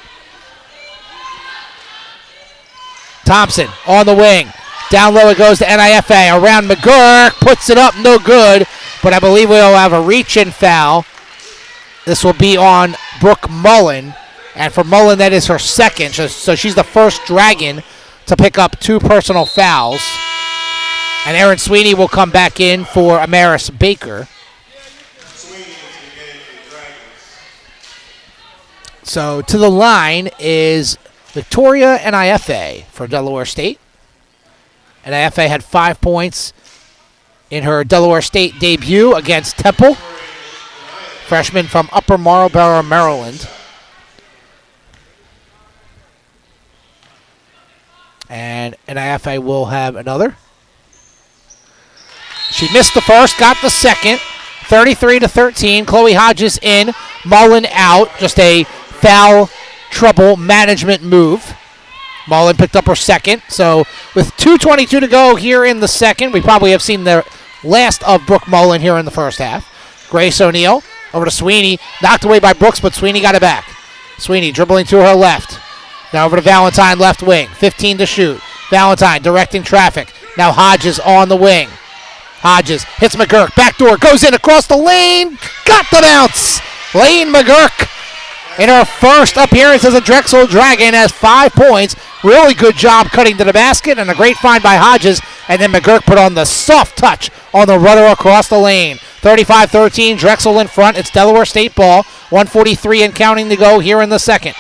S1: Thompson on the wing. Down low it goes to NIFA. Around McGurk. Puts it up. No good. But I believe we'll have a reach-in foul. This will be on Brooke Mullen. And for Mullen, that is her second. So she's the first Dragon to pick up 2 personal fouls. And Aaron Sweeney will come back in for Amaris Baker. So to the line is Victoria NIFA for Delaware State. NIFA had 5 points in her Delaware State debut against Temple. Freshman from Upper Marlboro, Maryland. And NIFA will have another. She missed the first, got the second. 33-13. Chloe Hodges in, Mullen out. Just a foul trouble management move. Mullen picked up her second. So with 2:22 to go here in the second, we probably have seen the last of Brooke Mullen here in the first half. Grace O'Neal over to Sweeney. Knocked away by Brooks, but Sweeney got it back. Sweeney dribbling to her left. Now over to Valentine, left wing. 15 to shoot. Valentine directing traffic. Now Hodges on the wing. Hodges hits McGurk. Backdoor goes in across the lane. Got the bounce. Lane McGurk, in her first appearance as a Drexel Dragon, has 5 points. Really good job cutting to the basket, and a great find by Hodges. And then McGurk put on the soft touch on the rudder across the lane. 35-13, Drexel in front. It's Delaware State ball. 1:43 and counting to go here in the second.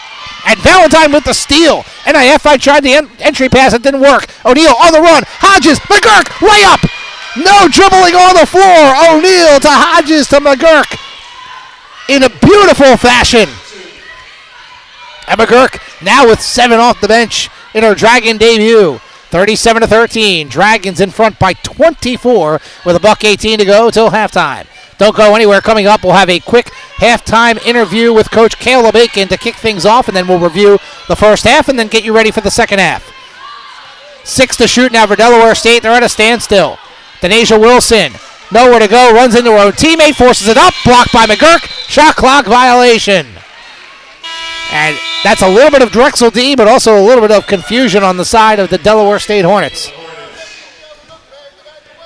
S1: And Valentine with the steal. NIFI tried the entry pass. It didn't work. O'Neal on the run. Hodges, McGurk, layup. No dribbling on the floor. O'Neal to Hodges to McGurk in a beautiful fashion. And McGurk now with 7 off the bench in her Dragon debut. 37-13. Dragons in front by 24 with $1:18 to go till halftime. Don't go anywhere. Coming up, we'll have a quick halftime interview with Coach Caleb Aiken to kick things off, and then we'll review the first half and then get you ready for the second half. 6 to shoot now for Delaware State. They're at a standstill. Denasia Wilson, nowhere to go, runs into her own teammate, forces it up, blocked by McGurk. Shot clock violation. And that's a little bit of Drexel D, but also a little bit of confusion on the side of the Delaware State Hornets.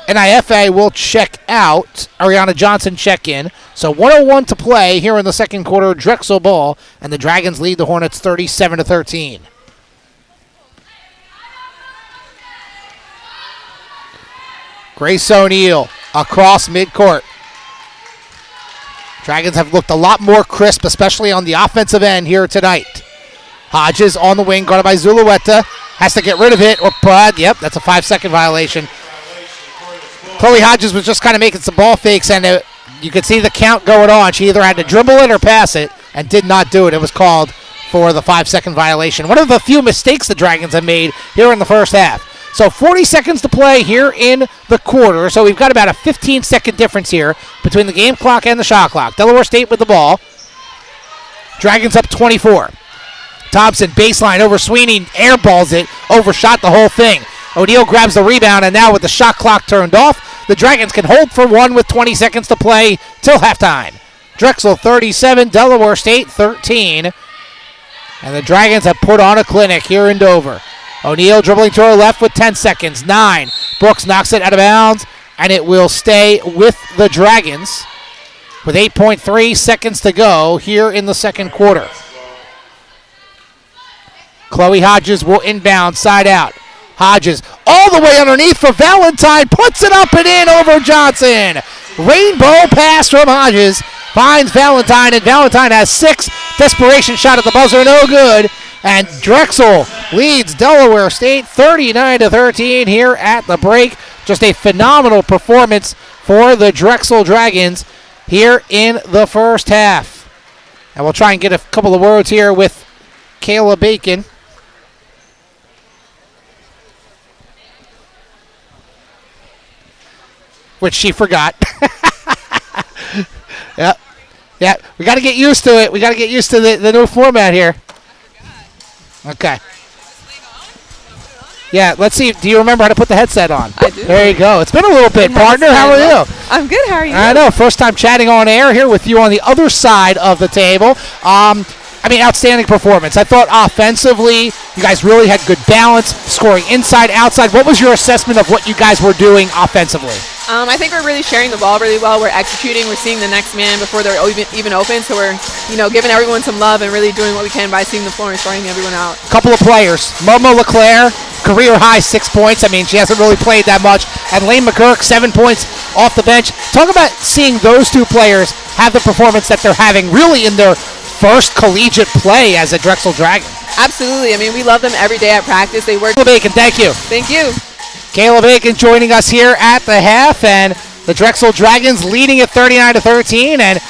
S1: NIFA will check out. Ariana Johnson check in. So 1:01 to play here in the second quarter. Drexel ball, and the Dragons lead the Hornets 37-13. Grace O'Neal across midcourt. Dragons have looked a lot more crisp, especially on the offensive end here tonight. Hodges on the wing, guarded by Zulueta. Has to get rid of it, or yep, that's a 5-second violation. Chloe Hodges was just kind of making some ball fakes, and you could see the count going on. She either had to dribble it or pass it, and did not do it. It was called for the 5-second violation. One of the few mistakes the Dragons have made here in the first half. So 40 seconds to play here in the quarter. So we've got about a 15-second difference here between the game clock and the shot clock. Delaware State with the ball. Dragons up 24. Thompson baseline over Sweeney, airballs it, overshot the whole thing. O'Neal grabs the rebound, and now with the shot clock turned off, the Dragons can hold for one with 20 seconds to play till halftime. Drexel 37, Delaware State 13. And the Dragons have put on a clinic here in Dover. O'Neal dribbling to her left with 10 seconds. 9. Brooks knocks it out of bounds, and it will stay with the Dragons with 8.3 seconds to go here in the second quarter. Chloe Hodges will inbound, side out. Hodges all the way underneath for Valentine, puts it up and in over Johnson. Rainbow pass from Hodges, finds Valentine, and Valentine has 6. Desperation shot at the buzzer, no good. And Drexel leads Delaware State 39-13 here at the break. Just a phenomenal performance for the Drexel Dragons here in the first half. And we'll try and get a couple of words here with Kayla Bacon. Which she forgot. Yeah, we got to get used to it. We got to get used to the new format here. Okay. Yeah, let's see. Do you remember how to put the headset on?
S9: I do.
S1: There you go. It's been a little bit, partner. How are you?
S9: I'm good. How are you?
S1: I know. First time chatting on air here with you on the other side of the table. Outstanding performance. I thought offensively, you guys really had good balance, scoring inside, outside. What was your assessment of what you guys were doing offensively?
S9: I think we're really sharing the ball really well. We're executing. We're seeing the next man before they're even open. So we're, giving everyone some love and really doing what we can by seeing the floor and starting everyone out.
S1: Couple of players. Momo LeClaire, career high 6 points. She hasn't really played that much. And Lane McGurk, 7 points off the bench. Talk about seeing those two players have the performance that they're having really in their first collegiate play as a Drexel Dragon.
S9: Absolutely. We love them every day at practice. They work.
S1: Kayla Bacon, thank you.
S9: Thank you.
S1: Kayla Bacon joining us here at the half, and the Drexel Dragons leading at 39-13, and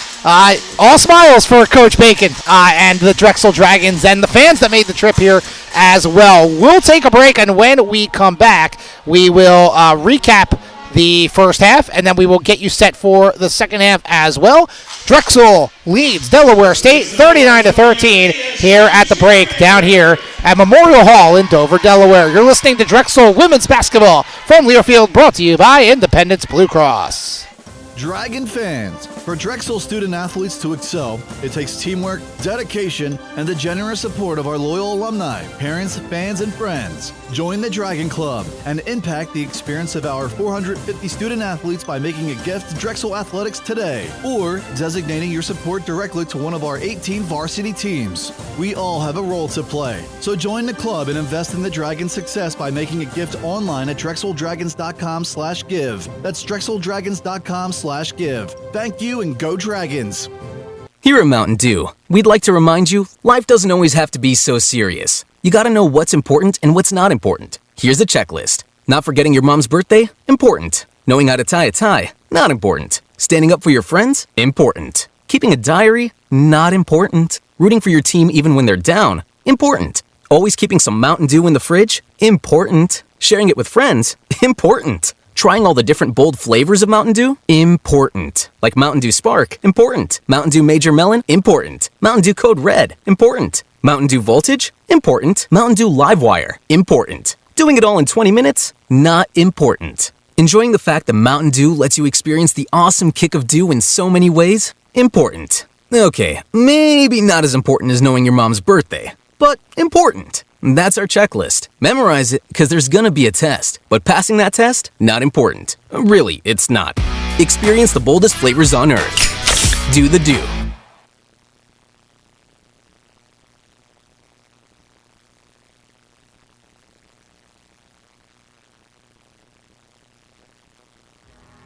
S1: all smiles for Coach Bacon and the Drexel Dragons and the fans that made the trip here as well. We'll take a break, and when we come back, we will recap the first half, and then we will get you set for the second half as well. Drexel leads Delaware State 39-13 here at the break down here at Memorial Hall in Dover, Delaware. You're listening to Drexel Women's Basketball from Learfield, brought to you by Independence Blue Cross.
S2: Dragon fans, for Drexel student athletes to excel, it takes teamwork, dedication, and the generous support of our loyal alumni, parents, fans, and friends. Join the Dragon Club and impact the experience of our 450 student athletes by making a gift to Drexel Athletics today or designating your support directly to one of our 18 varsity teams. We all have a role to play, so join the club and invest in the Dragon's success by making a gift online at drexeldragons.com/give. That's drexeldragons.com/give. Thank you and go Dragons!
S3: Here at Mountain Dew, we'd like to remind you, life doesn't always have to be so serious. You gotta know what's important and what's not important. Here's a checklist. Not forgetting your mom's birthday? Important. Knowing how to tie a tie? Not important. Standing up for your friends? Important. Keeping a diary? Not important. Rooting for your team even when they're down? Important. Always keeping some Mountain Dew in the fridge? Important. Sharing it with friends? Important. Trying all the different bold flavors of Mountain Dew? Important. Like Mountain Dew Spark? Important. Mountain Dew Major Melon? Important. Mountain Dew Code Red? Important. Mountain Dew Voltage? Important. Mountain Dew Livewire? Important. Doing it all in 20 minutes? Not important. Enjoying the fact that Mountain Dew lets you experience the awesome kick of dew in so many ways? Important. Okay, maybe not as important as knowing your mom's birthday, but important. That's our checklist. Memorize it, because there's gonna be a test. But passing that test? Not important. Really, it's not. Experience the boldest flavors on Earth. Do the Dew.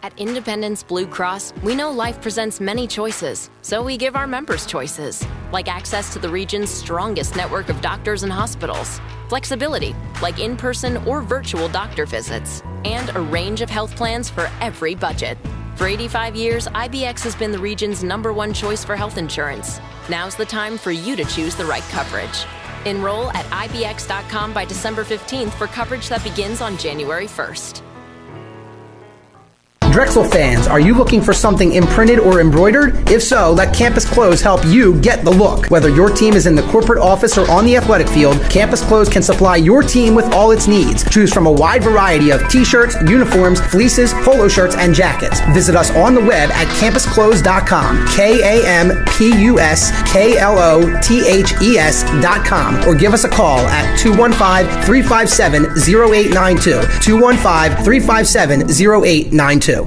S5: At Independence Blue Cross, we know life presents many choices, so we give our members choices, like access to the region's strongest network of doctors and hospitals, flexibility, like in-person or virtual doctor visits, and a range of health plans for every budget. For 85 years, IBX has been the region's #1 choice for health insurance. Now's the time for you to choose the right coverage. Enroll at IBX.com by December 15th for coverage that begins on January 1st.
S6: Drexel fans, are you looking for something imprinted or embroidered? If so, let Campus Clothes help you get the look. Whether your team is in the corporate office or on the athletic field, Campus Clothes can supply your team with all its needs. Choose from a wide variety of t-shirts, uniforms, fleeces, polo shirts, and jackets. Visit us on the web at campusclothes.com, KAMPUSKLOTHES.com, or give us a call at 215-357-0892, 215-357-0892.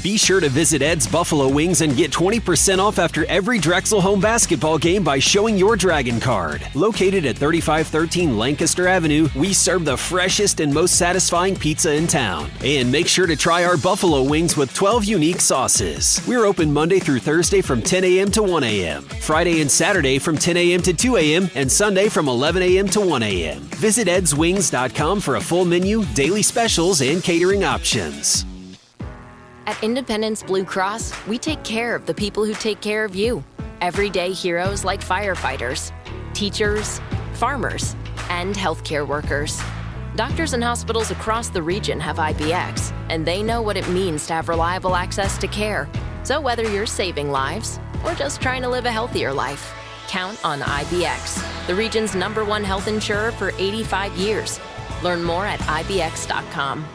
S7: Be sure to visit Ed's Buffalo Wings and get 20% off after every Drexel home basketball game by showing your Dragon card. Located at 3513 Lancaster Avenue, we serve the freshest and most satisfying pizza in town. And make sure to try our Buffalo Wings with 12 unique sauces. We're open Monday through Thursday from 10 a.m. to 1 a.m., Friday and Saturday from 10 a.m. to 2 a.m., and Sunday from 11 a.m. to 1 a.m. Visit edswings.com for a full menu, daily specials, and catering options.
S5: At Independence Blue Cross, we take care of the people who take care of you. Everyday heroes like firefighters, teachers, farmers, and healthcare workers. Doctors and hospitals across the region have IBX, and they know what it means to have reliable access to care. So whether you're saving lives or just trying to live a healthier life, count on IBX, the region's #1 health insurer for 85 years. Learn more at IBX.com.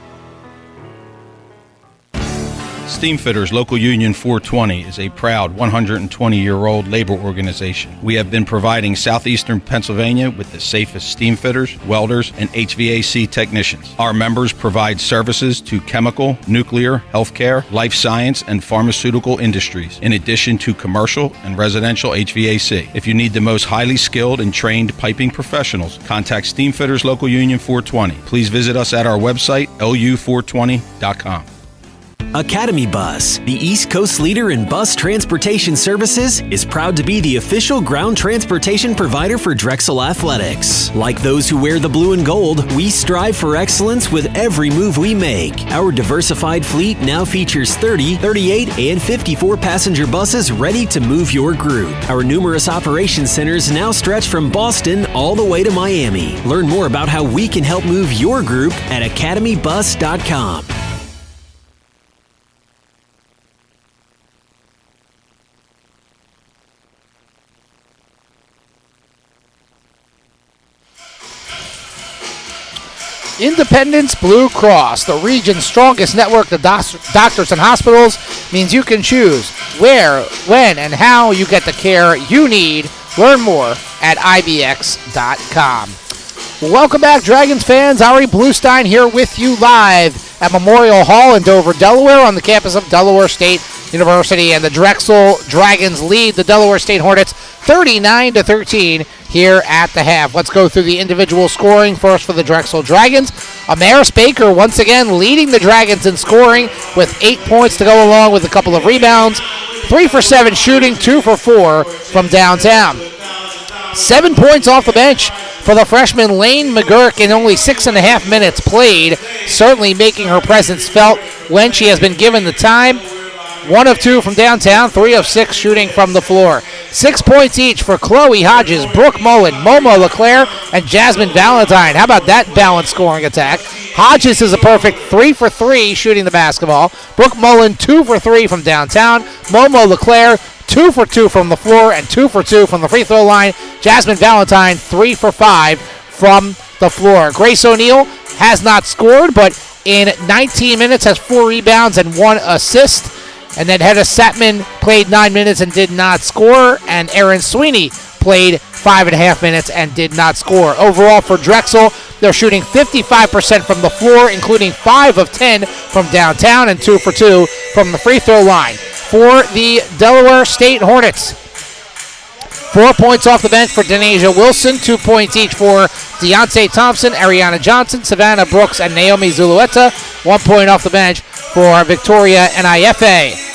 S8: Steamfitters Local Union 420 is a proud 120-year-old labor organization. We have been providing southeastern Pennsylvania with the safest steamfitters, welders, and HVAC technicians. Our members provide services to chemical, nuclear, healthcare, life science, and pharmaceutical industries, in addition to commercial and residential HVAC. If you need the most highly skilled and trained piping professionals, contact Steamfitters Local Union 420. Please visit us at our website, lu420.com.
S7: Academy Bus, the East Coast leader in bus transportation services, is proud to be the official ground transportation provider for Drexel Athletics. Like those who wear the blue and gold, we strive for excellence with every move we make. Our diversified fleet now features 30, 38, and 54 passenger buses ready to move your group. Our numerous operations centers now stretch from Boston all the way to Miami. Learn more about how we can help move your group at academybus.com.
S1: Independence Blue Cross, the region's strongest network of doctors and hospitals, means you can choose where, when, and how you get the care you need. Learn more at IBX.com. Welcome back, Dragons fans. Ari Bluestein here with you live at Memorial Hall in Dover, Delaware, on the campus of Delaware State University. And the Drexel Dragons lead the Delaware State Hornets 39-13 here at the half. Let's go through the individual scoring first for the Drexel Dragons. Amaris Baker once again leading the Dragons in scoring with 8 points to go along with a couple of rebounds. 3 for 7 shooting, 2 for 4 from downtown. 7 points off the bench for the freshman Lane McGurk in only 6.5 minutes played, certainly making her presence felt when she has been given the time. 1 of 2 from downtown, 3 of 6 shooting from the floor. 6 points each for Chloe Hodges, Brooke Mullen, Momo LeClaire, and Jasmine Valentine. How about that balanced scoring attack? Hodges is a perfect 3 for 3 shooting the basketball. Brooke Mullen, 2 for 3 from downtown. Momo LeClaire, 2 for 2 from the floor and 2 for 2 from the free throw line. Jasmine Valentine, 3 for 5 from the floor. Grace O'Neal has not scored, but in 19 minutes has 4 rebounds and 1 assist. And then Hedda Satman played 9 minutes and did not score. And Erin Sweeney played 5.5 minutes and did not score. Overall for Drexel, they're shooting 55% from the floor, including 5 of 10 from downtown and 2 for 2 from the free throw line. For the Delaware State Hornets, 4 points off the bench for Denasia Wilson, 2 points each for Deontay Thompson, Ariana Johnson, Savannah Brooks, and Naomi Zulueta. 1 point off the bench for Victoria NIFA.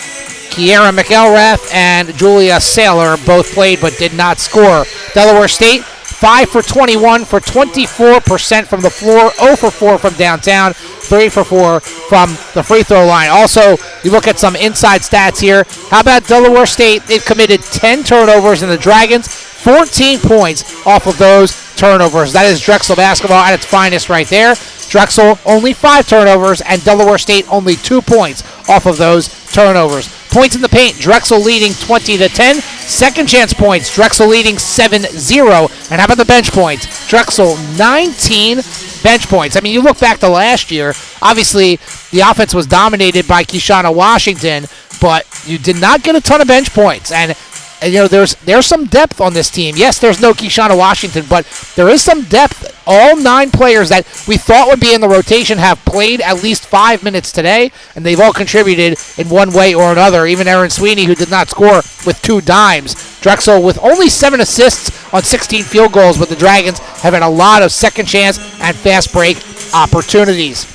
S1: Kiera McElrath and Julia Saylor both played but did not score. Delaware State, 5 for 21 for 24% from the floor, 0 for 4 from downtown, 3 for 4 from the free throw line. Also, you look at some inside stats here. How about Delaware State? They've committed 10 turnovers, and the Dragons 14 points off of those turnovers. That is Drexel basketball at its finest right there. Drexel only 5 turnovers, and Delaware State only 2 points off of those turnovers. Points in the paint, Drexel leading 20-10. Second chance points, Drexel leading 7-0. And how about the bench points? Drexel 19 bench points. I mean, you look back to last year, obviously the offense was dominated by Keishana Washington, but you did not get a ton of bench points. And you know, there's some depth on this team. Yes, there's no Keishana Washington, but there is some depth. All 9 players that we thought would be in the rotation have played at least 5 minutes today, and they've all contributed in one way or another. Even Erin Sweeney, who did not score, with 2 dimes. Drexel with only 7 assists on 16 field goals, but the Dragons have had a lot of second chance and fast break opportunities.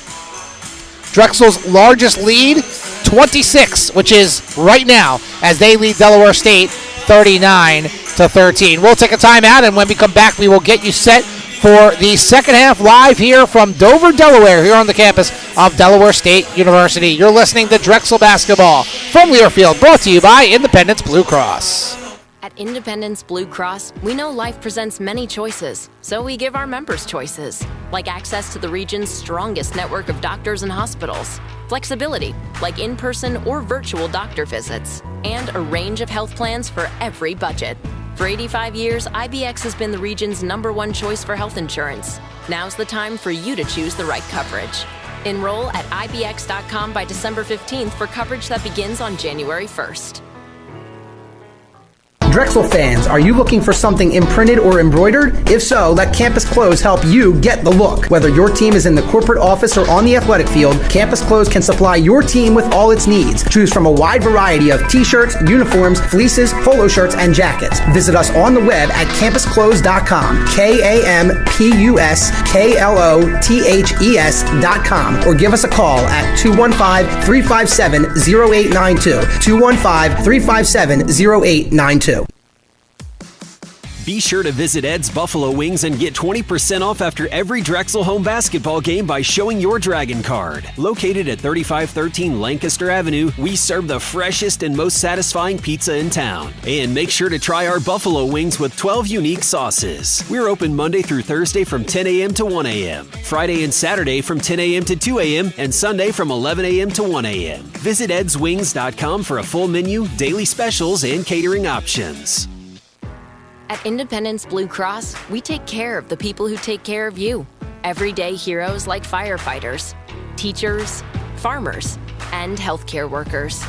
S1: Drexel's largest lead, 26, which is right now, as they lead Delaware State 39-13. We'll take a timeout, and when we come back, we will get you set for the second half live here from Dover, Delaware, here on the campus of Delaware State University. You're listening to Drexel Basketball from Learfield, brought to you by Independence Blue Cross.
S5: At Independence Blue Cross, we know life presents many choices, so we give our members choices, like access to the region's strongest network of doctors and hospitals, flexibility, like in-person or virtual doctor visits, and a range of health plans for every budget. For 85 years, IBX has been the region's #1 choice for health insurance. Now's the time for you to choose the right coverage. Enroll at IBX.com by December 15th for coverage that begins on January 1st.
S6: Drexel fans, are you looking for something imprinted or embroidered? If so, let Campus Clothes help you get the look. Whether your team is in the corporate office or on the athletic field, Campus Clothes can supply your team with all its needs. Choose from a wide variety of t-shirts, uniforms, fleeces, polo shirts, and jackets. Visit us on the web at campusclothes.com, campusclothes.com, or give us a call at 215-357-0892, 215-357-0892.
S7: Be sure to visit Ed's Buffalo Wings and get 20% off after every Drexel home basketball game by showing your Dragon card. Located at 3513 Lancaster Avenue, we serve the freshest and most satisfying pizza in town. And make sure to try our Buffalo Wings with 12 unique sauces. We're open Monday through Thursday from 10 a.m. to 1 a.m., Friday and Saturday from 10 a.m. to 2 a.m., and Sunday from 11 a.m. to 1 a.m. Visit edswings.com for a full menu, daily specials, and catering options.
S5: At Independence Blue Cross, we take care of the people who take care of you. Everyday heroes like firefighters, teachers, farmers, and healthcare workers.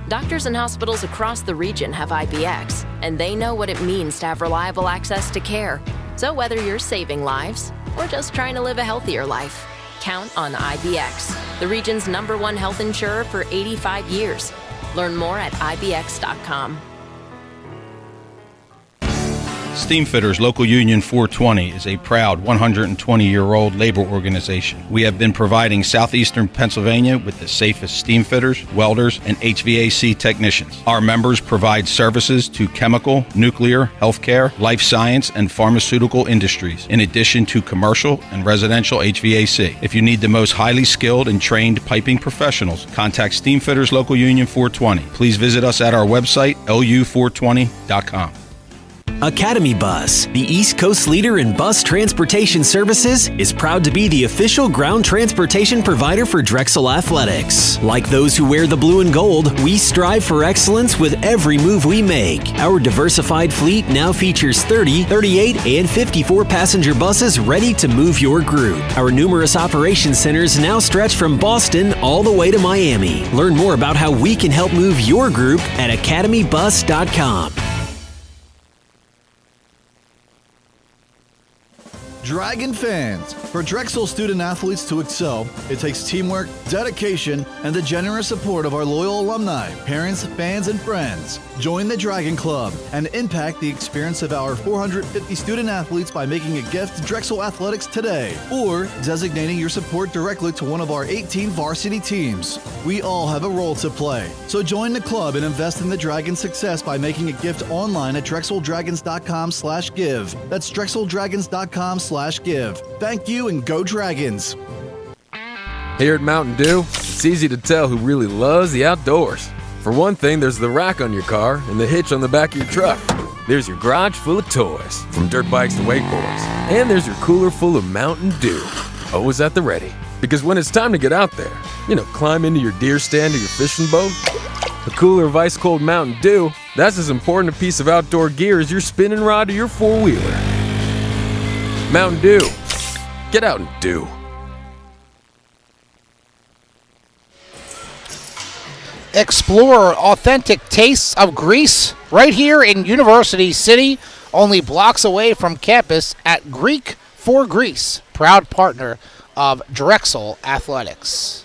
S5: Doctors and hospitals across the region have IBX, and they know what it means to have reliable access to care. So whether you're saving lives or just trying to live a healthier life, count on IBX, the region's #1 health insurer for 85 years. Learn more at IBX.com.
S8: Steamfitters Local Union 420 is a proud 120-year-old labor organization. We have been providing southeastern Pennsylvania with the safest steamfitters, welders, and HVAC technicians. Our members provide services to chemical, nuclear, healthcare, life science, and pharmaceutical industries, in addition to commercial and residential HVAC. If you need the most highly skilled and trained piping professionals, contact Steamfitters Local Union 420. Please visit us at our website, lu420.com.
S7: Academy Bus, the East Coast leader in bus transportation services, is proud to be the official ground transportation provider for Drexel Athletics. Like those who wear the blue and gold, we strive for excellence with every move we make. Our diversified fleet now features 30, 38, and 54 passenger buses ready to move your group. Our numerous operation centers now stretch from Boston all the way to Miami. Learn more about how we can help move your group at academybus.com.
S2: Dragon fans, for Drexel student athletes to excel, it takes teamwork, dedication, and the generous support of our loyal alumni, parents, fans, and friends. Join the Dragon Club and impact the experience of our 450 student athletes by making a gift to Drexel Athletics today or designating your support directly to one of our 18 varsity teams. We all have a role to play, so join the club and invest in the Dragon's success by making a gift online at drexeldragons.com/give. That's drexeldragons.com/give. Thank you and go Dragons!
S4: Here at Mountain Dew, it's easy to tell who really loves the outdoors. For one thing, there's the rack on your car and the hitch on the back of your truck. There's your garage full of toys, from dirt bikes to wakeboards. And there's your cooler full of Mountain Dew, always at the ready. Because when it's time to get out there, climb into your deer stand or your fishing boat, a cooler of ice-cold Mountain Dew, that's as important a piece of outdoor gear as your spinning rod or your four-wheeler. Mountain Dew. Get out and do.
S1: Explore authentic tastes of Greece right here in University City, only blocks away from campus at Greek for Greece, proud partner of Drexel Athletics.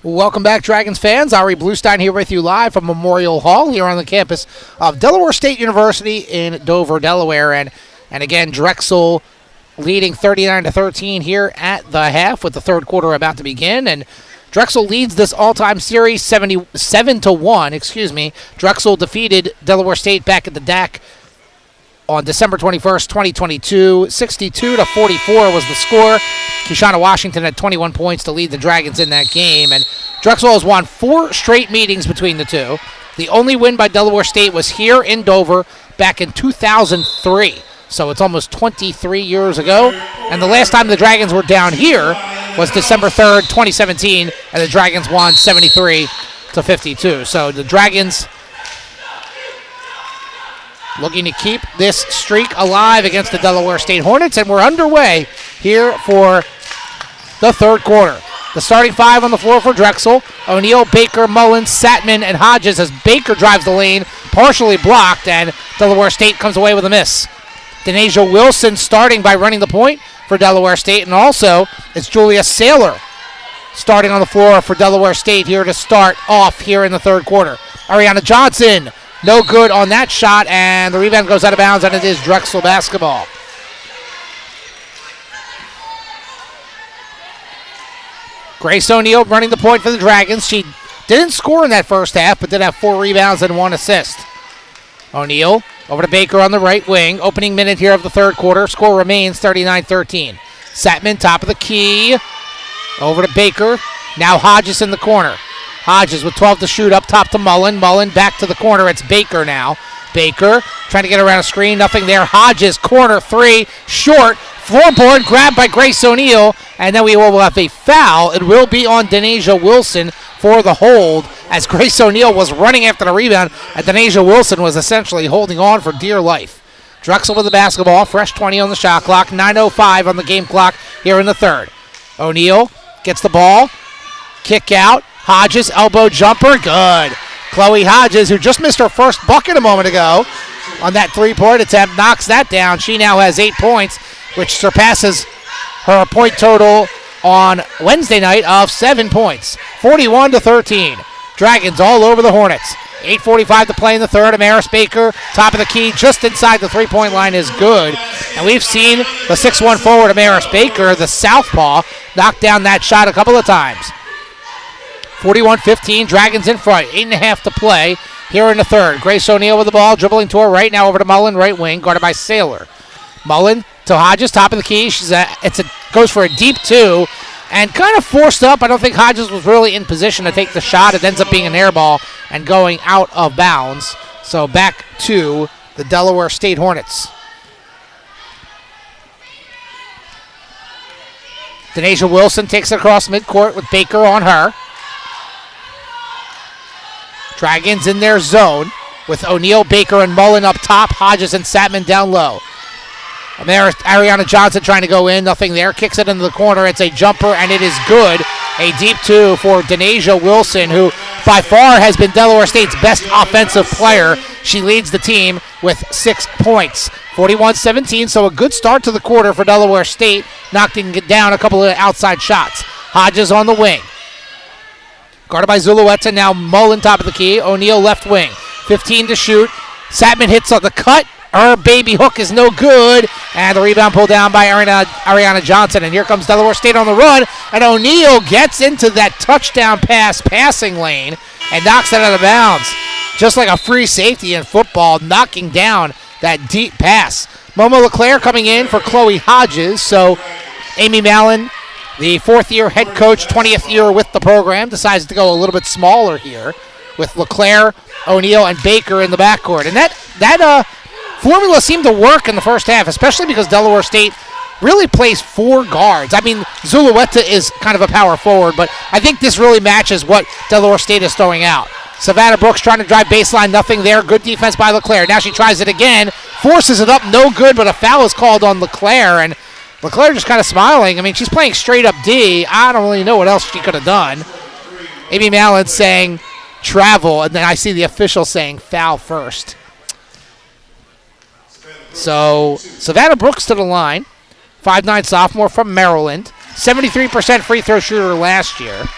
S1: Welcome back, Dragons fans. Ari Bluestein here with you live from Memorial Hall here on the campus of Delaware State University in Dover, Delaware. And again, Drexel leading 39-13 here at the half with the third quarter about to begin. And Drexel leads this all-time series 77-1. Drexel defeated Delaware State back at the DAC on December 21st, 2022. 62-44 was the score. Keshana Washington had 21 points to lead the Dragons in that game. And Drexel has won 4 straight meetings between the two. The only win by Delaware State was here in Dover back in 2003. So it's almost 23 years ago. And the last time the Dragons were down here was December 3rd, 2017, and the Dragons won 73-52. So the Dragons looking to keep this streak alive against the Delaware State Hornets, and we're underway here for the third quarter. The starting five on the floor for Drexel: O'Neal, Baker, Mullins, Satman, and Hodges, as Baker drives the lane, partially blocked, and Delaware State comes away with a miss. Denasia Wilson starting by running the point for Delaware State, and also it's Julia Saylor starting on the floor for Delaware State here to start off here in the third quarter. Ariana Johnson, no good on that shot, and the rebound goes out of bounds, and it is Drexel basketball. Grace O'Neal running the point for the Dragons. She didn't score in that first half, but did have 4 rebounds and 1 assist. O'Neal over to Baker on the right wing. Opening minute here of the third quarter. Score remains 39-13. Satman, top of the key. Over to Baker. Now Hodges in the corner. Hodges with 12 to shoot, up top to Mullen. Mullen back to the corner. It's Baker now. Baker trying to get around a screen. Nothing there. Hodges, corner 3, short. Floorboard grabbed by Grace O'Neal. And then we will have a foul. It will be on Denasia Wilson for the hold, as Grace O'Neal was running after the rebound, and Denasia Wilson was essentially holding on for dear life. Drexel with the basketball. Fresh 20 on the shot clock. 9:05 on the game clock here in the third. O'Neal gets the ball. Kick out. Hodges, elbow jumper, good. Chloe Hodges, who just missed her first bucket a moment ago on that three-point attempt, knocks that down. She now has 8 points, which surpasses her point total on Wednesday night of 7 points. 41-13. Dragons all over the Hornets. 8:45 to play in the third. Amaris Baker, top of the key, just inside the three-point line, is good. And we've seen the 6'1 forward Amaris Baker, the southpaw, knock down that shot a couple of times. 41-15, Dragons in front. 8.5 to play here in the third. Grace O'Neal with the ball, dribbling to her right now over to Mullen, right wing, guarded by Saylor. Mullen to Hodges, top of the key. Goes for a deep 2 and kind of forced up. I don't think Hodges was really in position to take the shot. It ends up being an air ball and going out of bounds. So back to the Delaware State Hornets. Denasia Wilson takes it across midcourt with Baker on her. Dragons in their zone with O'Neal, Baker, and Mullen up top. Hodges and Satman down low. Ariana Johnson trying to go in. Nothing there. Kicks it into the corner. It's a jumper, and it is good. A deep 2 for Denasia Wilson, who by far has been Delaware State's best offensive player. She leads the team with 6 points. 41-17, so a good start to the quarter for Delaware State, knocking down a couple of outside shots. Hodges on the wing. Guarded by Zulueta, now Mullen top of the key. O'Neal left wing. 15 to shoot. Satman hits on the cut. Her baby hook is no good. And the rebound pulled down by Ariana Johnson. And here comes Delaware State on the run. And O'Neal gets into that touchdown pass passing lane and knocks it out of bounds. Just like a free safety in football, knocking down that deep pass. Momo LeClaire coming in for Chloe Hodges. So Amy Mallon, the fourth-year head coach, 20th year with the program, decides to go a little bit smaller here with LeClaire, O'Neal, and Baker in the backcourt. And that formula seemed to work in the first half, especially because Delaware State really plays four guards. I mean, Zulueta is kind of a power forward, but I think this really matches what Delaware State is throwing out. Savannah Brooks trying to drive baseline, nothing there. Good defense by LeClaire. Now she tries it again, forces it up, no good, but a foul is called on LeClaire, and LeClaire just kind of smiling. I mean, she's playing straight up D. I don't really know what else she could have done. Amy Mallon saying travel, and then I see the official saying foul first. So Savannah Brooks to the line, 5'9" sophomore from Maryland, 73% free throw shooter last year.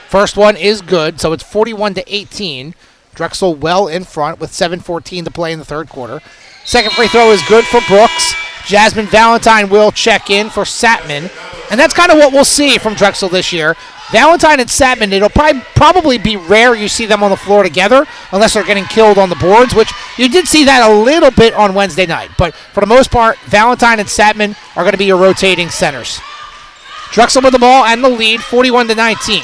S1: First one is good, so it's 41-18. Drexel well in front with 7:14 to play in the third quarter. Second free throw is good for Brooks. Jasmine Valentine will check in for Satman. And that's kind of what we'll see from Drexel this year. Valentine and Satman, it'll probably be rare you see them on the floor together unless they're getting killed on the boards, which you did see that a little bit on Wednesday night. But for the most part, Valentine and Satman are going to be your rotating centers. Drexel with the ball and the lead, 41-19.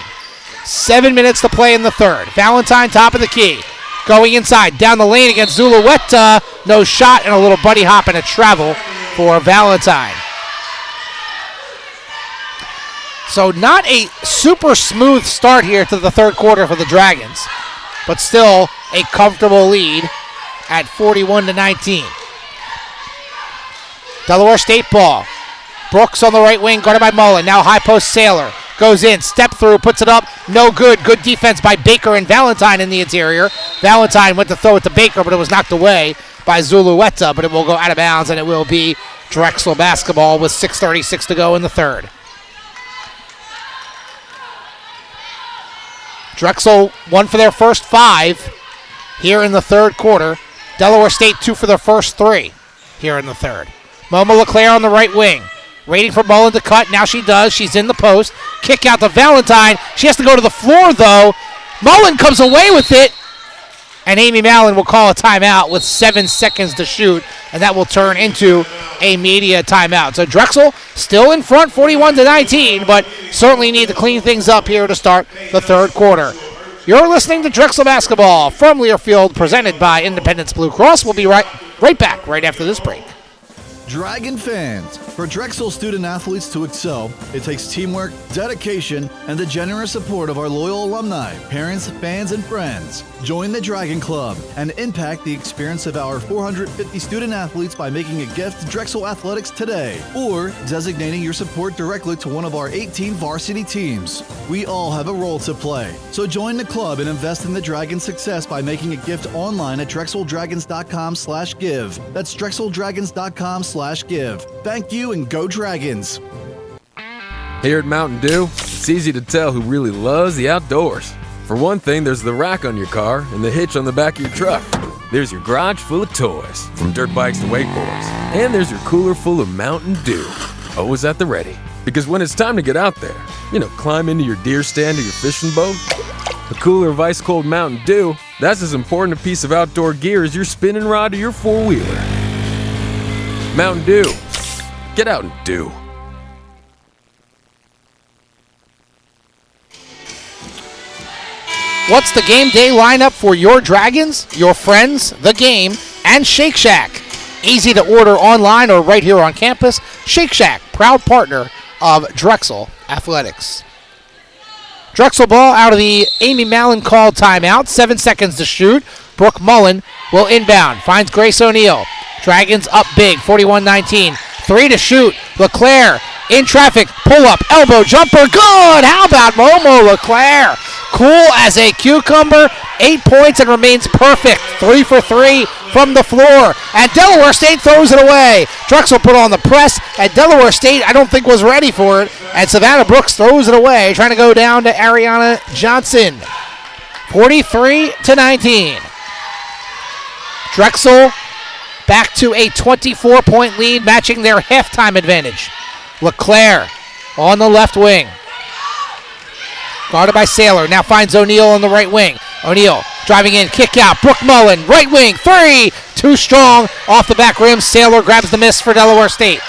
S1: 7 minutes to play in the third. Valentine top of the key. Going inside, down the lane against Zulueta. No shot and a little buddy hop and a travel for Valentine. So not a super smooth start here to the third quarter for the Dragons, but still a comfortable lead at 41-19. Delaware State ball. Brooks on the right wing, guarded by Mullen. Now high post Saylor. Goes in, step through, puts it up. No good. Good defense by Baker and Valentine in the interior. Valentine went to throw it to Baker, but it was knocked away by Zulueta, but it will go out of bounds, and it will be Drexel basketball with 6:36 to go in the third. Drexel 1 for their first 5 here in the third quarter. Delaware State 2 for their first 3 here in the third. Momo LeClaire on the right wing. Waiting for Mullen to cut. Now she does. She's in the post. Kick out to Valentine. She has to go to the floor, though. Mullen comes away with it. And Amy Mallon will call a timeout with 7 seconds to shoot. And that will turn into a media timeout. So Drexel still in front, 41-19, but certainly need to clean things up here to start the third quarter. You're listening to Drexel Basketball from Learfield, presented by Independence Blue Cross. We'll be right back right after this break.
S2: Dragon fans, for Drexel student athletes to excel, it takes teamwork, dedication, and the generous support of our loyal alumni, parents, fans, and friends. Join the Dragon Club and impact the experience of our 450 student athletes by making a gift to Drexel Athletics today or designating your support directly to one of our 18 varsity teams. We all have a role to play, so join the club and invest in the Dragon's success by making a gift online at drexeldragons.com/give. That's drexeldragons.com/give. Thank you and go Dragons!
S4: Here at Mountain Dew, it's easy to tell who really loves the outdoors. For one thing, there's the rack on your car and the hitch on the back of your truck. There's your garage full of toys, from dirt bikes to wakeboards. And there's your cooler full of Mountain Dew, always at the ready. Because when it's time to get out there, climb into your deer stand or your fishing boat, a cooler of ice-cold Mountain Dew, that's as important a piece of outdoor gear as your spinning rod or your four-wheeler. Mountain Dew. Get out and do.
S1: What's the game day lineup for your Dragons, your friends, the game, and Shake Shack? Easy to order online or right here on campus. Shake Shack, proud partner of Drexel Athletics. Drexel ball out of the Amy Mallon called timeout. 7 seconds to shoot. Brooke Mullen will inbound. Finds Grace O'Neal. Dragons up big, 41-19. 3 to shoot. LeClaire in traffic. Pull up. Elbow jumper. Good. How about Momo LeClaire? Cool as a cucumber. 8 points and remains perfect. 3 for 3 from the floor. And Delaware State throws it away. Drexel put on the press, and Delaware State, I don't think, was ready for it. And Savannah Brooks throws it away, trying to go down to Ariana Johnson. 43-19. Drexel back to a 24-point lead, matching their halftime advantage. LeClaire on the left wing. Guarded by Saylor. Now finds O'Neal on the right wing. O'Neal driving in, kick out. Brooke Mullen, right wing, 3. Too strong. Off the back rim. Saylor grabs the miss for Delaware State.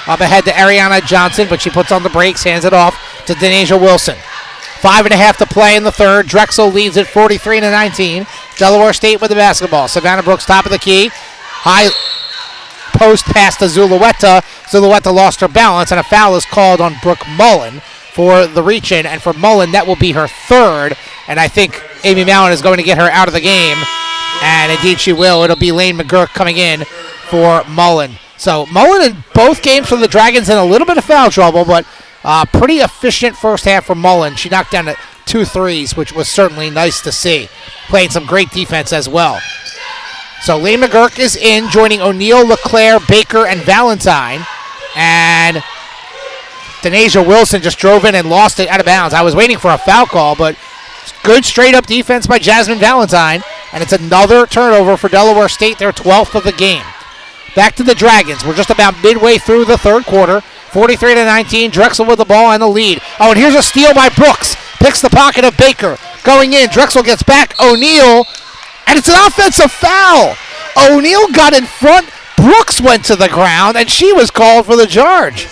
S1: Up ahead to Ariana Johnson, but she puts on the brakes, hands it off to Denasia Wilson. 5.5 to play in the third. Drexel leads at 43-19. Delaware State with the basketball. Savannah Brooks top of the key. High post pass to Zulueta. Zulueta lost her balance, and a foul is called on Brooke Mullen for the reach-in. And for Mullen, that will be her third. And I think Amy Mallon is going to get her out of the game. And indeed she will. It'll be Lane McGurk coming in for Mullen. So Mullen in both games for the Dragons in a little bit of foul trouble, but pretty efficient first half for Mullen. She knocked down 2 threes, which was certainly nice to see. Playing some great defense as well. So Lane McGurk is in, joining O'Neal, LeClaire, Baker, and Valentine. And Denasia Wilson just drove in and lost it out of bounds. I was waiting for a foul call, but good straight-up defense by Jasmine Valentine. And it's another turnover for Delaware State, their 12th of the game. Back to the Dragons. We're just about midway through the third quarter. 43-19, Drexel with the ball and the lead. Oh, and here's a steal by Brooks. Picks the pocket of Baker. Going in, Drexel gets back, O'Neal, and it's an offensive foul. O'Neal got in front, Brooks went to the ground, and she was called for the charge.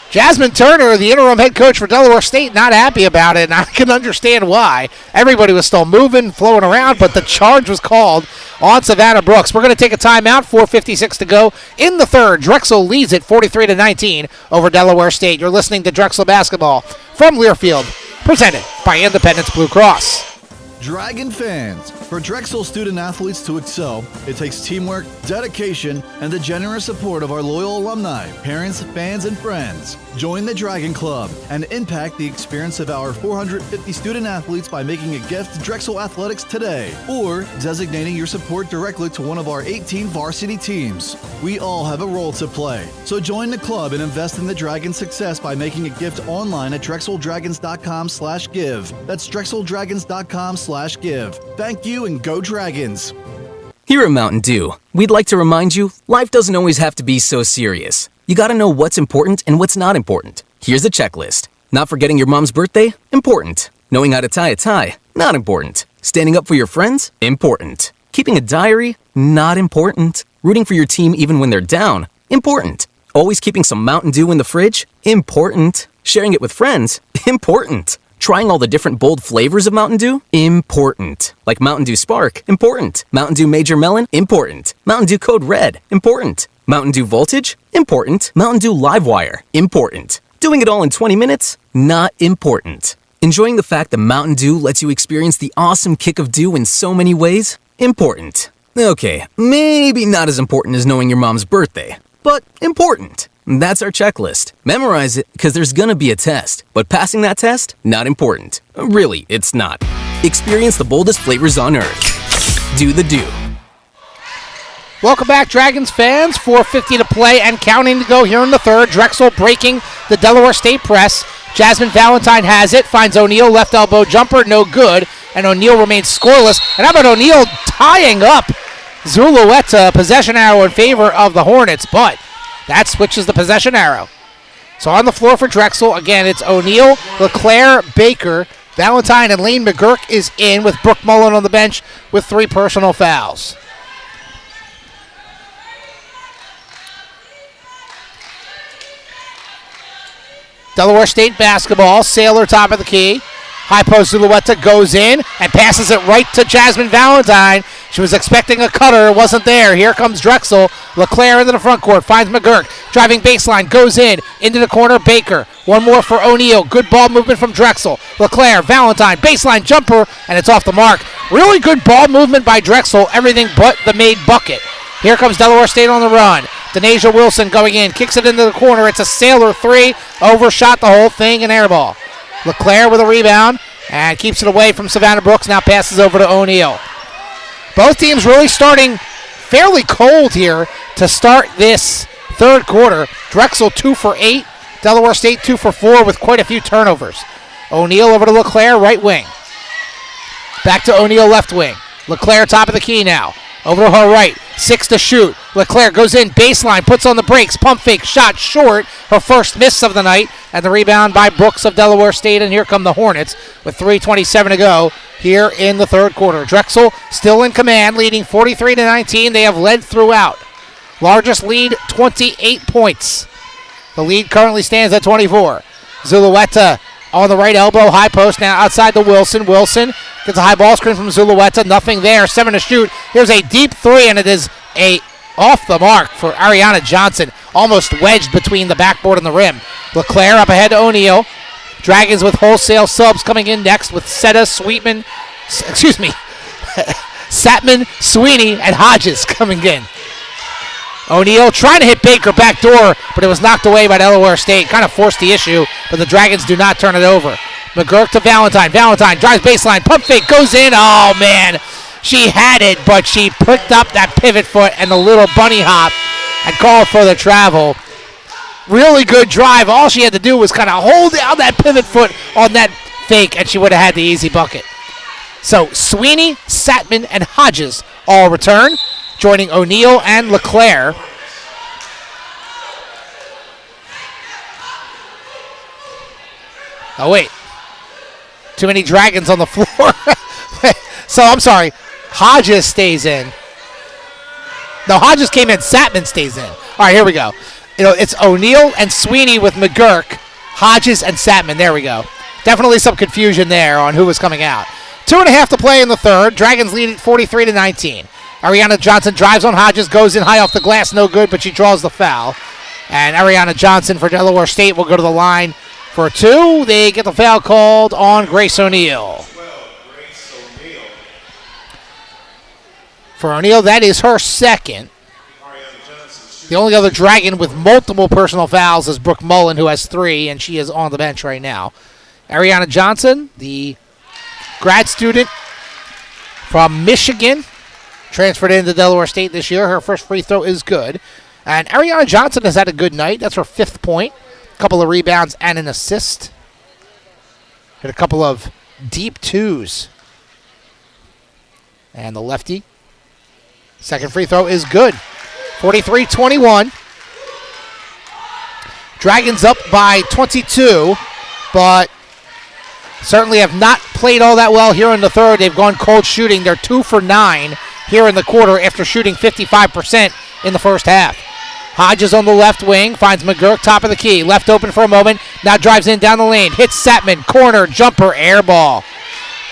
S1: Jasmine Turner, the interim head coach for Delaware State, not happy about it, and I can understand why. Everybody was still moving, flowing around, but the charge was called on Savannah Brooks. We're going to take a timeout, 4:56 to go in the third. Drexel leads it 43-19 over Delaware State. You're listening to Drexel Basketball from Learfield, presented by Independence Blue Cross.
S2: Dragon fans, for Drexel student athletes to excel, it takes teamwork, dedication, and the generous support of our loyal alumni, parents, fans, and friends. Join the Dragon Club and impact the experience of our 450 student athletes by making a gift to Drexel Athletics today or designating your support directly to one of our 18 varsity teams. We all have a role to play, so join the club and invest in the Dragon's success by making a gift online at drexeldragons.com/give. That's drexeldragons.com/give. Thank you and go Dragons!
S3: Here at Mountain Dew, we'd like to remind you, life doesn't always have to be so serious. You gotta know what's important and what's not important. Here's a checklist. Not forgetting your mom's birthday? Important. Knowing how to tie a tie? Not important. Standing up for your friends? Important. Keeping a diary? Not important. Rooting for your team even when they're down? Important. Always keeping some Mountain Dew in the fridge? Important. Sharing it with friends? Important. Trying all the different bold flavors of Mountain Dew? Important. Like Mountain Dew Spark? Important. Mountain Dew Major Melon? Important. Mountain Dew Code Red? Important. Mountain Dew Voltage? Important. Mountain Dew Livewire? Important. Doing it all in 20 minutes? Not important. Enjoying the fact that Mountain Dew lets you experience the awesome kick of dew in so many ways? Important. Okay, maybe not as important as knowing your mom's birthday, but important. That's our checklist. Memorize it, because there's gonna be a test. But passing that test? Not important. Really, it's not. Experience the boldest flavors on earth. Do the Dew.
S1: Welcome back, Dragons fans. 4:50 to play and counting to go here in the third. Drexel breaking the Delaware State press. Jasmine Valentine has it, finds O'Neal, left elbow jumper, no good. And O'Neal remains scoreless. And how about O'Neal tying up Zulueta, possession arrow in favor of the Hornets, but that switches the possession arrow. So on the floor for Drexel, again, it's O'Neal, LeClaire, Baker, Valentine, and Lane McGurk is in with Brooke Mullen on the bench with 3 personal fouls. Delaware State basketball, Saylor top of the key. High post Zulueta goes in and passes it right to Jasmine Valentine. She was expecting a cutter, wasn't there. Here comes Drexel. LeClaire into the front court, finds McGurk. Driving baseline, goes in, into the corner, Baker. One more for O'Neal. Good ball movement from Drexel. LeClaire, Valentine, baseline jumper, and it's off the mark. Really good ball movement by Drexel, everything but the made bucket. Here comes Delaware State on the run. Denasia Wilson going in, kicks it into the corner. It's a Saylor 3, overshot the whole thing, an air ball. LeClaire with a rebound, and keeps it away from Savannah Brooks. Now passes over to O'Neal. Both teams really starting fairly cold here to start this third quarter. Drexel 2 for 8. Delaware State 2 for 4 with quite a few turnovers. O'Neal over to LeClaire, right wing. Back to O'Neal, left wing. LeClaire top of the key now. Over to her right. 6 to shoot. LeClaire goes in, baseline, puts on the brakes. Pump fake, shot short. Her first miss of the night. And the rebound by Brooks of Delaware State. And here come the Hornets with 3:27 to go here in the third quarter. Drexel still in command, leading 43-19. They have led throughout. Largest lead, 28 points. The lead currently stands at 24. Zulueta on the right elbow, high post now outside to Wilson. Wilson gets a high ball screen from Zulueta. Nothing there. 7 to shoot. Here's a deep three, and it is a off the mark for Ariana Johnson. Almost wedged between the backboard and the rim. LeClaire up ahead to O'Neal. Dragons with wholesale subs coming in next with Satman, Sweeney, and Hodges coming in. O'Neal trying to hit Baker back door, but it was knocked away by Delaware State. Kind of forced the issue, but the Dragons do not turn it over. McGurk to Valentine. Valentine drives baseline. Pump fake goes in. Oh, man. She had it, but she picked up that pivot foot and the little bunny hop and called for the travel. Really good drive. All she had to do was kind of hold down that pivot foot on that fake, and she would have had the easy bucket. So Sweeney, Satman, and Hodges all return, joining O'Neal and LeClaire. Oh, wait. Too many Dragons on the floor. So, I'm sorry. Hodges stays in. No, Hodges came in. Satman stays in. All right, here we go. It's O'Neal and Sweeney with McGurk, Hodges, and Satman. There we go. Definitely some confusion there on who was coming out. 2.5 to play in the third. Dragons lead at 43-19. Ariana Johnson drives on Hodges, goes in high off the glass, no good, but she draws the foul. And Ariana Johnson for Delaware State will go to the line for a 2. They get the foul called on Grace O'Neal. For O'Neal, that is her second. The only other Dragon with multiple personal fouls is Brooke Mullen, who has 3, and she is on the bench right now. Ariana Johnson, the grad student from Michigan, transferred into Delaware State this year. Her first free throw is good. And Ariana Johnson has had a good night. That's her 5th point. A couple of rebounds and an assist. Hit a couple of deep 2s. And the lefty. Second free throw is good. 43-21. Dragons up by 22, but certainly have not played all that well here in the third. They've gone cold shooting. They're 2 for 9 here in the quarter after shooting 55% in the first half. Hodges on the left wing, finds McGurk, top of the key. Left open for a moment, now drives in down the lane. Hits Satman, corner, jumper, air ball.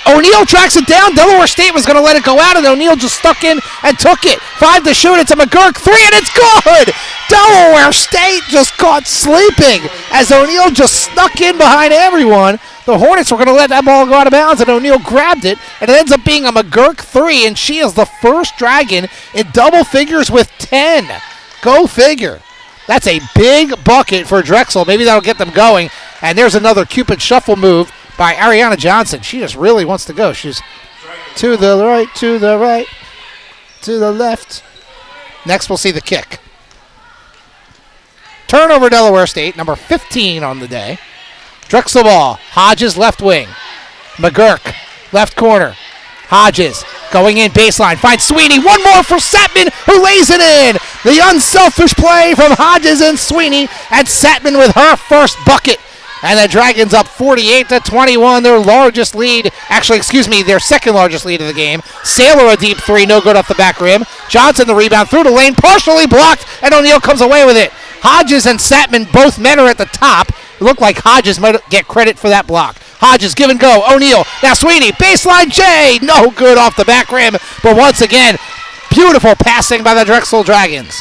S1: O'Neal tracks it down. Delaware State was going to let it go out, and O'Neal just stuck in and took it. 5 to shoot. It's a McGurk 3, and it's good. Delaware State just caught sleeping as O'Neal just snuck in behind everyone. The Hornets were going to let that ball go out of bounds, and O'Neal grabbed it, and it ends up being a McGurk 3, and she is the first Dragon in double figures with 10. Go figure. That's a big bucket for Drexel. Maybe that'll get them going. And there's another Cupid shuffle move by Ariana Johnson. She just really wants to go. She's to the right, to the right, to the left. Next, we'll see the kick. Turnover, Delaware State, number 15 on the day. Drexel ball. Hodges, left wing. McGurk, left corner. Hodges going in baseline. Finds Sweeney. One more for Satman, who lays it in. The unselfish play from Hodges and Sweeney, and Satman with her first bucket. And the Dragons up 48-21, their largest lead. Actually, their second largest lead of the game. Saylor a deep 3, no good off the back rim. Johnson the rebound through the lane, partially blocked, and O'Neal comes away with it. Hodges and Satman, both men are at the top. It looked like Hodges might get credit for that block. Hodges give and go. O'Neal, now Sweeney, baseline J, no good off the back rim. But once again, beautiful passing by the Drexel Dragons.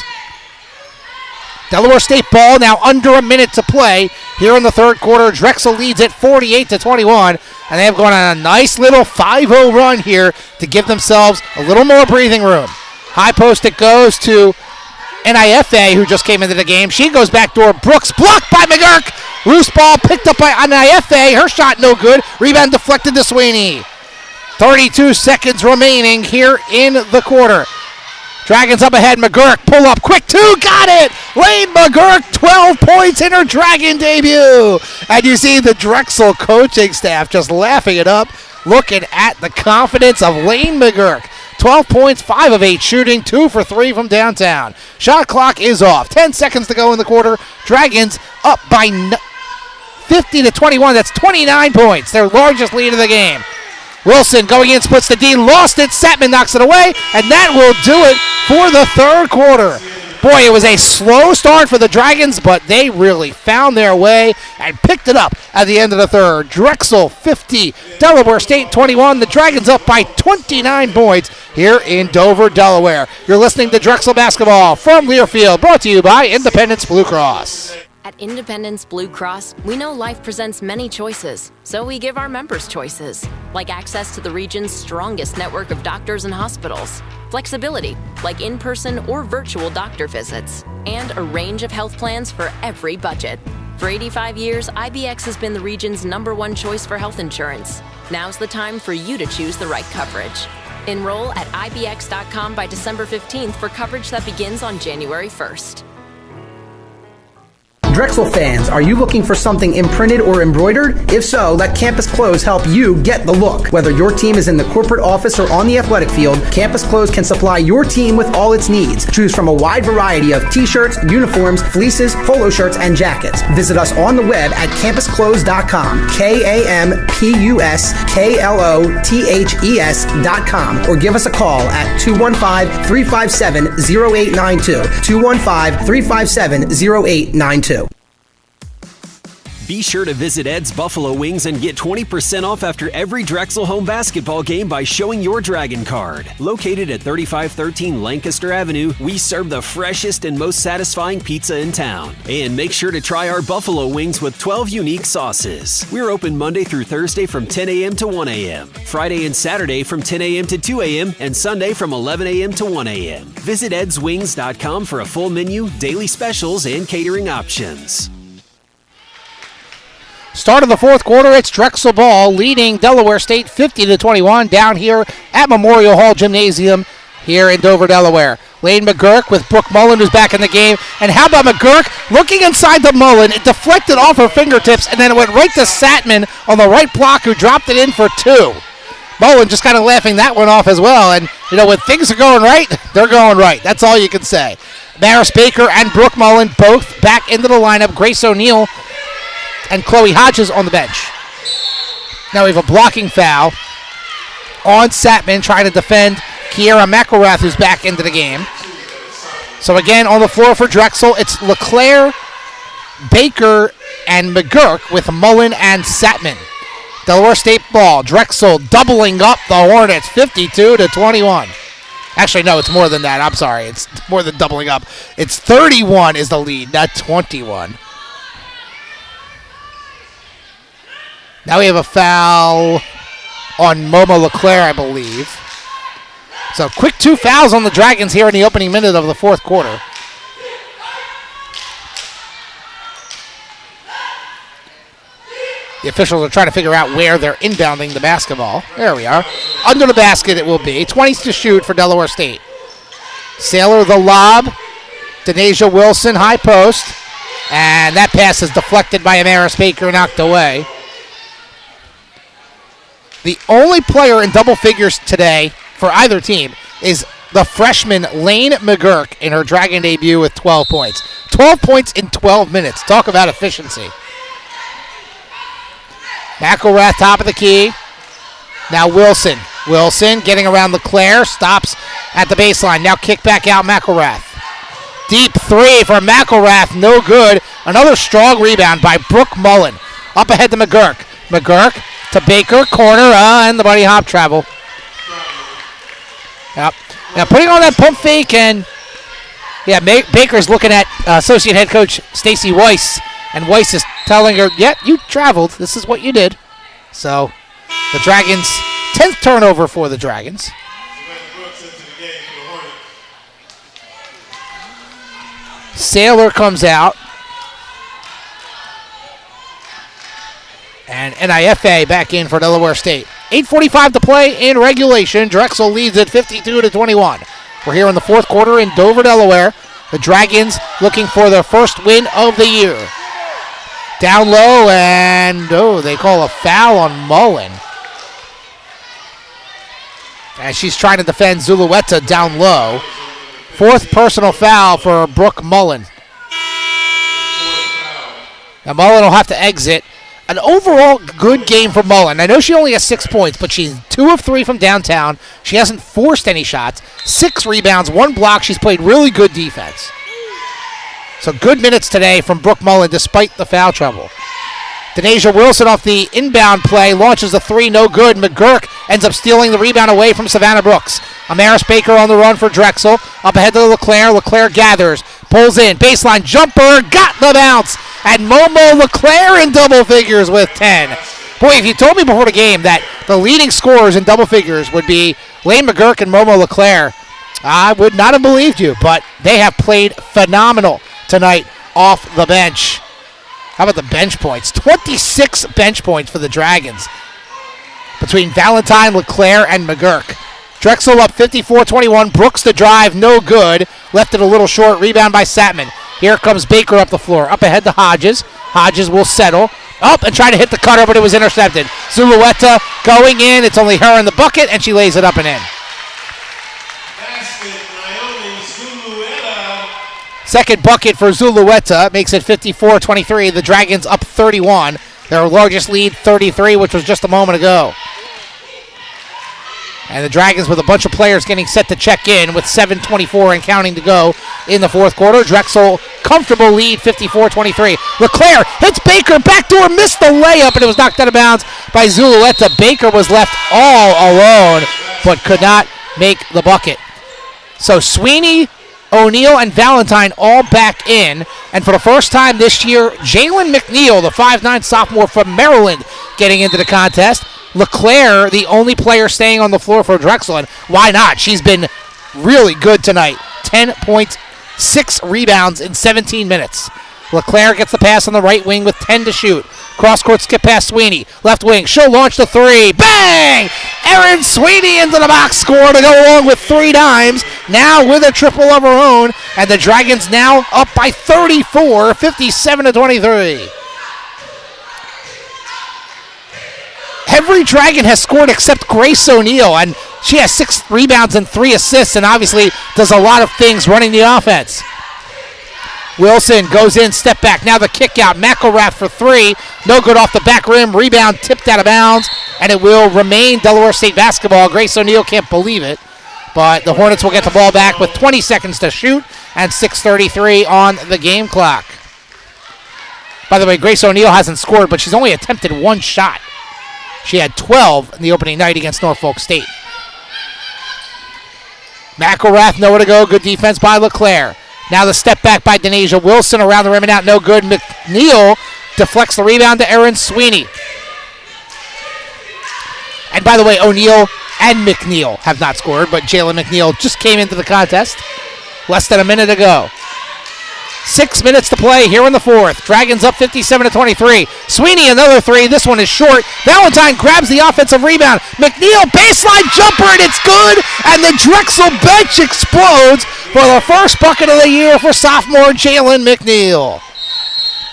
S1: Delaware State ball now under a minute to play here in the third quarter. Drexel leads at 48-21, and they have gone on a nice little 5-0 run here to give themselves a little more breathing room. High post it goes to NIFA, who just came into the game. She goes back door. Brooks blocked by McGurk. Loose ball picked up by Anayefe. Her shot no good. Rebound deflected to Sweeney. 32 seconds remaining here in the quarter. Dragons up ahead. McGurk pull up quick two. Got it. Lane McGurk 12 points in her Dragon debut. And you see the Drexel coaching staff just laughing it up, looking at the confidence of Lane McGurk. 12 points, 5 of 8 shooting, 2 for 3 from downtown. Shot clock is off. 10 seconds to go in the quarter. Dragons up by 50-21. That's 29 points, their largest lead of the game. Wilson going in, splits the D, lost it. Satman knocks it away, and that will do it for the third quarter. Boy, it was a slow start for the Dragons, but they really found their way and picked it up at the end of the third. Drexel 50, Delaware State 21. The Dragons up by 29 points here in Dover, Delaware. You're listening to Drexel Basketball from Learfield, brought to you by Independence Blue Cross.
S5: At Independence Blue Cross, we know life presents many choices, so we give our members choices, like access to the region's strongest network of doctors and hospitals, flexibility, like in-person or virtual doctor visits, and a range of health plans for every budget. For 85 years, IBX has been the region's #1 choice for health insurance. Now's the time for you to choose the right coverage. Enroll at IBX.com by December 15th for coverage that begins on January 1st.
S6: Drexel fans, are you looking for something imprinted or embroidered? If so, let Campus Clothes help you get the look. Whether your team is in the corporate office or on the athletic field, Campus Clothes can supply your team with all its needs. Choose from a wide variety of t-shirts, uniforms, fleeces, polo shirts, and jackets. Visit us on the web at campusclothes.com, KAMPUSKLOTHES.com, or give us a call at 215-357-0892, 215-357-0892.
S7: Be sure to visit Ed's Buffalo Wings and get 20% off after every Drexel home basketball game by showing your Dragon card. Located at 3513 Lancaster Avenue, we serve the freshest and most satisfying pizza in town. And make sure to try our Buffalo Wings with 12 unique sauces. We're open Monday through Thursday from 10 a.m. to 1 a.m., Friday and Saturday from 10 a.m. to 2 a.m., and Sunday from 11 a.m. to 1 a.m. Visit edswings.com for a full menu, daily specials, and catering options.
S1: Start of the fourth quarter, it's Drexel ball leading Delaware State 50-21 down here at Memorial Hall Gymnasium here in Dover, Delaware. Lane McGurk with Brooke Mullen, who's back in the game. And how about McGurk looking inside the Mullen? It deflected off her fingertips, and then it went right to Satman on the right block, who dropped it in for two. Mullen just kind of laughing that one off as well. And, you know, when things are going right, they're going right. That's all you can say. Maris Baker and Brooke Mullen both back into the lineup. Grace O'Neill and Chloe Hodges on the bench. Now we have a blocking foul on Satman trying to defend Kiera McElrath, who's back into the game. So again, on the floor for Drexel, it's LeClaire, Baker, and McGurk with Mullen and Satman. Delaware State ball. Drexel doubling up the Hornets, 52-21. Actually, no, it's more than that. I'm sorry. It's more than doubling up. It's 31 is the lead, not 21. Now we have a foul on Momo LeClaire, I believe. So quick two fouls on the Dragons here in the opening minute of the fourth quarter. The officials are trying to figure out where they're inbounding the basketball. There we are. Under the basket it will be. 20s to shoot for Delaware State. Saylor the lob. Denasia Wilson, high post. And that pass is deflected by Amaris Baker, knocked away. The only player in double figures today for either team is the freshman Lane McGurk in her Dragon debut with 12 points. 12 points in 12 minutes. Talk about efficiency. McElrath, top of the key. Now Wilson. Wilson getting around LeClaire. Stops at the baseline. Now kick back out McElrath. Deep three for McElrath. No good. Another strong rebound by Brooke Mullen. Up ahead to McGurk. McGurk to Baker. Corner. And the buddy hop travel. Yep. Now putting on that pump fake, and yeah, Baker's looking at associate head coach Stacy Weiss, and Weiss is telling her, "Yep, you traveled. This is what you did." So the Dragons, 10th turnover for the Dragons. Saylor comes out. and IFA back in for Delaware State. 8:45 to play in regulation. Drexel leads at 52-21. We're here in the fourth quarter in Dover, Delaware. The Dragons looking for their first win of the year. Down low, and they call a foul on Mullen. As she's trying to defend Zulueta down low. Fourth personal foul for Brooke Mullen. Now Mullen will have to exit. An overall good game for Mullen. I know she only has 6 points, but she's 2 of 3 from downtown. She hasn't forced any shots. 6 rebounds, 1 block. She's played really good defense. So good minutes today from Brooke Mullen despite the foul trouble. Denasia Wilson off the inbound play launches a 3, no good. McGurk ends up stealing the rebound away from Savannah Brooks. Amaris Baker on the run for Drexel. Up ahead to LeClaire. LeClaire gathers, pulls in, baseline jumper, got the bounce. And Momo LeClaire in double figures with 10. Boy, if you told me before the game that the leading scorers in double figures would be Lane McGurk and Momo LeClaire, I would not have believed you, but they have played phenomenal tonight off the bench. How about the bench points? 26 bench points for the Dragons between Valentine, LeClaire, and McGurk. Drexel up 54-21. Brooks the drive, no good. Left it a little short. Rebound by Satman. Here comes Baker up the floor. Up ahead to Hodges. Hodges will settle. Up and try to hit the cutter, but it was intercepted. Zulueta going in. It's only her in the bucket, and she lays it up and in. Second bucket for Zulueta makes it 54-23. The Dragons up 31. Their largest lead, 33, which was just a moment ago. And the Dragons with a bunch of players getting set to check in with 7:24 and counting to go in the fourth quarter. Drexel, comfortable lead, 54-23. LeClaire hits Baker, backdoor, missed the layup, and it was knocked out of bounds by Zulueta. Baker was left all alone, but could not make the bucket. So Sweeney, O'Neal, and Valentine all back in. And for the first time this year, Jalen McNeil, the 5'9 sophomore from Maryland, getting into the contest. LeClaire, the only player staying on the floor for Drexel, and why not? She's been really good tonight. 10 points, 6 rebounds in 17 minutes. LeClaire gets the pass on the right wing with 10 to shoot. Cross-court skip past Sweeney. Left wing, she'll launch the 3. Bang! Erin Sweeney into the box score to go along with 3 dimes. Now with a triple of her own, and the Dragons now up by 34, 57-23. Every Dragon has scored except Grace O'Neal, and she has 6 rebounds and 3 assists, and obviously does a lot of things running the offense. Wilson goes in, step back. Now the kick out. McElrath for 3. No good off the back rim. Rebound tipped out of bounds, and it will remain Delaware State basketball. Grace O'Neal can't believe it, but the Hornets will get the ball back with 20 seconds to shoot and 6:33 on the game clock. By the way, Grace O'Neal hasn't scored, but she's only attempted 1 shot. She had 12 in the opening night against Norfolk State. McElrath nowhere to go. Good defense by LeClaire. Now the step back by Denasia Wilson around the rim and out. No good. McNeil deflects the rebound to Erin Sweeney. And by the way, O'Neal and McNeil have not scored, but Jalen McNeil just came into the contest less than a minute ago. 6 minutes to play here in the fourth. Dragons up 57-23. Sweeney another 3. This one is short. Valentine grabs the offensive rebound. McNeil baseline jumper, and it's good. And the Drexel bench explodes for the first bucket of the year for sophomore Jalen McNeil.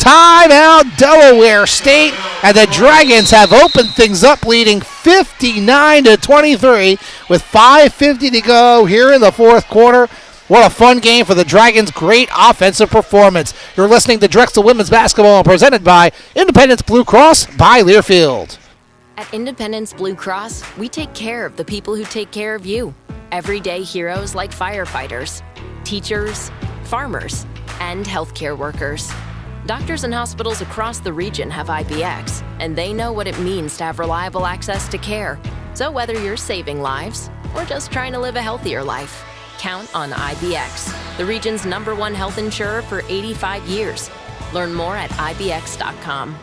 S1: Timeout, Delaware State, and the Dragons have opened things up, leading 59-23 with 5:50 to go here in the fourth quarter. What a fun game for the Dragons. Great offensive performance. You're listening to Drexel Women's Basketball, presented by Independence Blue Cross by Learfield.
S5: At Independence Blue Cross, we take care of the people who take care of you. Everyday heroes like firefighters, teachers, farmers, and healthcare workers. Doctors and hospitals across the region have IBX, and they know what it means to have reliable access to care. So whether you're saving lives or just trying to live a healthier life, count on IBX, the region's #1 health insurer for 85 years. Learn more at IBX.com.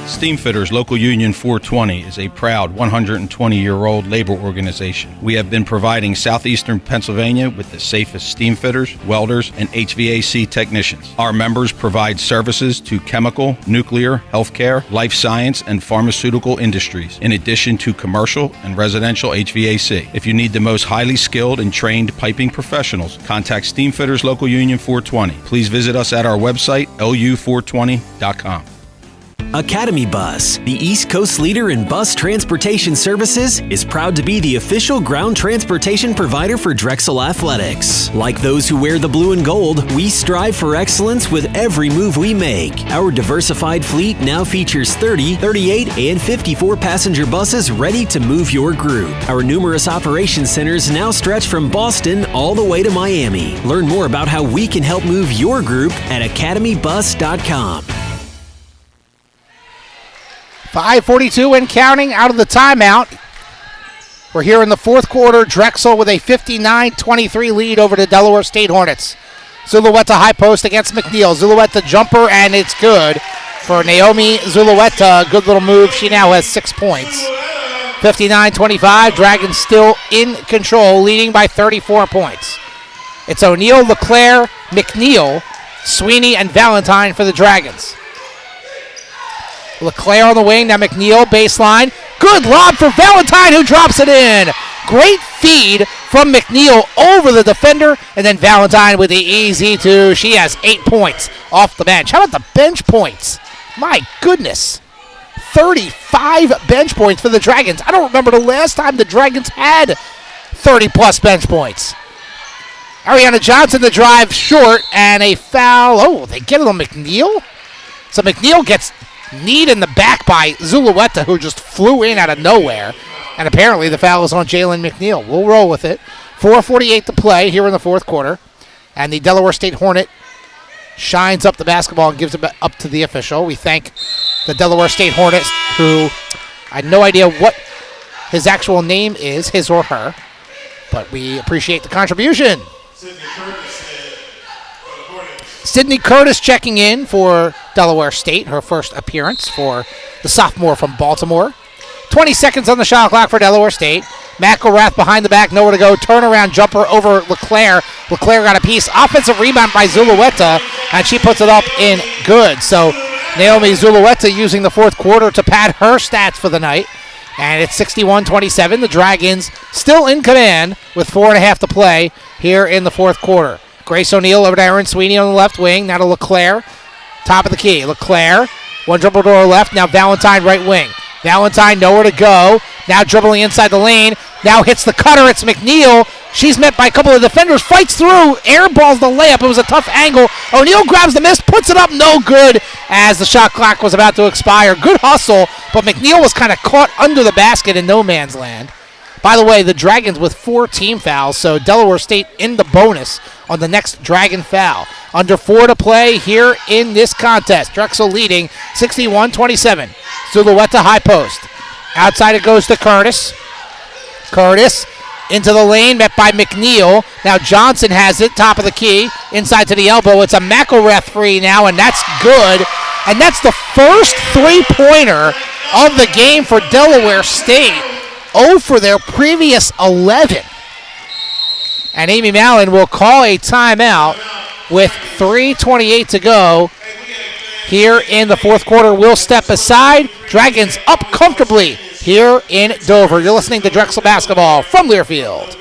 S8: Steamfitters Local Union 420 is a proud 120-year-old labor organization. We have been providing southeastern Pennsylvania with the safest steamfitters, welders, and HVAC technicians. Our members provide services to chemical, nuclear, healthcare, life science, and pharmaceutical industries, in addition to commercial and residential HVAC. If you need the most highly skilled and trained piping professionals, contact Steamfitters Local Union 420. Please visit us at our website, lu420.com.
S7: Academy Bus, the East Coast leader in bus transportation services, is proud to be the official ground transportation provider for Drexel Athletics. Like those who wear the blue and gold, we strive for excellence with every move we make. Our diversified fleet now features 30, 38, and 54 passenger buses ready to move your group. Our numerous operation centers now stretch from Boston all the way to Miami. Learn more about how we can help move your group at academybus.com.
S1: 5:42 and counting out of the timeout. We're here in the fourth quarter. Drexel with a 59-23 lead over the Delaware State Hornets. Zulueta high post against McNeil. Zulueta jumper, and it's good for Naomi Zulueta. Good little move. She now has 6 points. 59-25. Dragons still in control, leading by 34 points. It's O'Neal, LeClaire, McNeil, Sweeney, and Valentine for the Dragons. LeClaire on the wing, now McNeil, baseline. Good lob for Valentine, who drops it in. Great feed from McNeil over the defender, and then Valentine with the easy two. She has 8 points off the bench. How about the bench points? My goodness. 35 bench points for the Dragons. I don't remember the last time the Dragons had 30-plus bench points. Ariana Johnson, the drive short, and a foul. Oh, they get it on McNeil? So McNeil gets kneed in the back by Zulueta, who just flew in out of nowhere. And apparently the foul is on Jalen McNeil. We'll roll with it. 4:48 to play here in the fourth quarter. And the Delaware State Hornet shines up the basketball and gives it up to the official. We thank the Delaware State Hornets, who I had no idea what his actual name is, his or her. But we appreciate the contribution. Sydney Curtis checking in for Delaware State, her first appearance for the sophomore from Baltimore. 20 seconds on the shot clock for Delaware State. McElrath behind the back, nowhere to go. Turnaround jumper over LeClaire. LeClaire got a piece. Offensive rebound by Zulueta, and she puts it up in good. So Naomi Zulueta using the fourth quarter to pad her stats for the night. And it's 61-27. The Dragons still in command with 4.5 to play here in the fourth quarter. Grace O'Neal over to Aaron Sweeney on the left wing. Now to LeClaire. Top of the key. LeClaire. One dribble to her left. Now Valentine right wing. Valentine nowhere to go. Now dribbling inside the lane. Now hits the cutter. It's McNeil. She's met by a couple of defenders. Fights through. Airballs the layup. It was a tough angle. O'Neal grabs the miss. Puts it up. No good as the shot clock was about to expire. Good hustle. But McNeil was kind of caught under the basket in no man's land. By the way, the Dragons with 4 team fouls, so Delaware State in the bonus on the next Dragon foul. Under 4 to play here in this contest. Drexel leading 61-27. Zulueta high post. Outside it goes to Curtis. Curtis into the lane, met by McNeil. Now Johnson has it, top of the key, inside to the elbow. It's a McElrath free now, and that's good. And that's the first three-pointer of the game for Delaware State. 0 for their previous 11. And Amy Mallon will call a timeout with 3:28 to go here in the fourth quarter. We'll step aside. Dragons up comfortably here in Dover. You're listening to Drexel Basketball from Learfield.